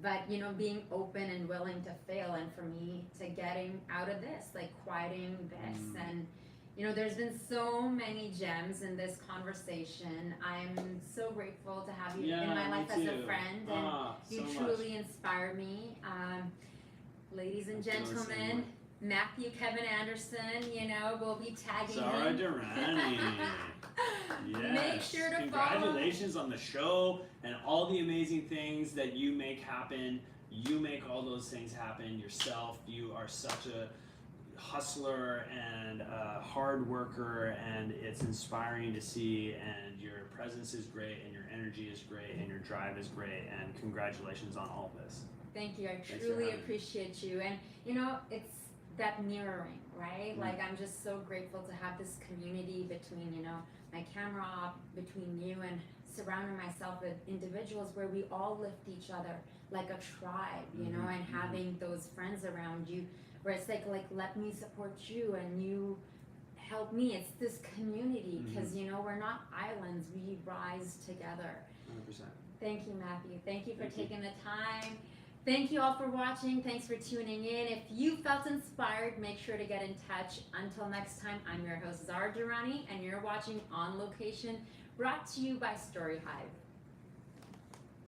But, you know, being open and willing to fail, and for me to getting out of this, like quieting this. And, you know, there's been so many gems in this conversation. I'm so grateful to have you in my life as a friend, and you so truly inspire me. Ladies and gentlemen, Matthew Kevin Anderson, you know, we'll be tagging Zara him. Durrani. Yes. Make sure to Congratulations on the show and all the amazing things that you make happen. You make all those things happen yourself. You are such a hustler and a hard worker, and it's inspiring to see, and your presence is great, and your energy is great, and your drive is great, and congratulations on all of this. Thank you. I for truly having me. appreciate you. And you know, it's that mirroring, right? Mm. Like I'm just so grateful to have this community between, you know, my camera op, between you and surrounding myself with individuals where we all lift each other like a tribe, you know, and having those friends around you where it's like let me support you and you help me. It's this community because you know we're not islands, we rise together. 100%. Thank you, Matthew. Thank you for Thank you. taking the time. Thank you all for watching. Thanks for tuning in. If you felt inspired, make sure to get in touch. Until next time, I'm your host, Zara Durrani, and you're watching On Location, brought to you by StoryHive.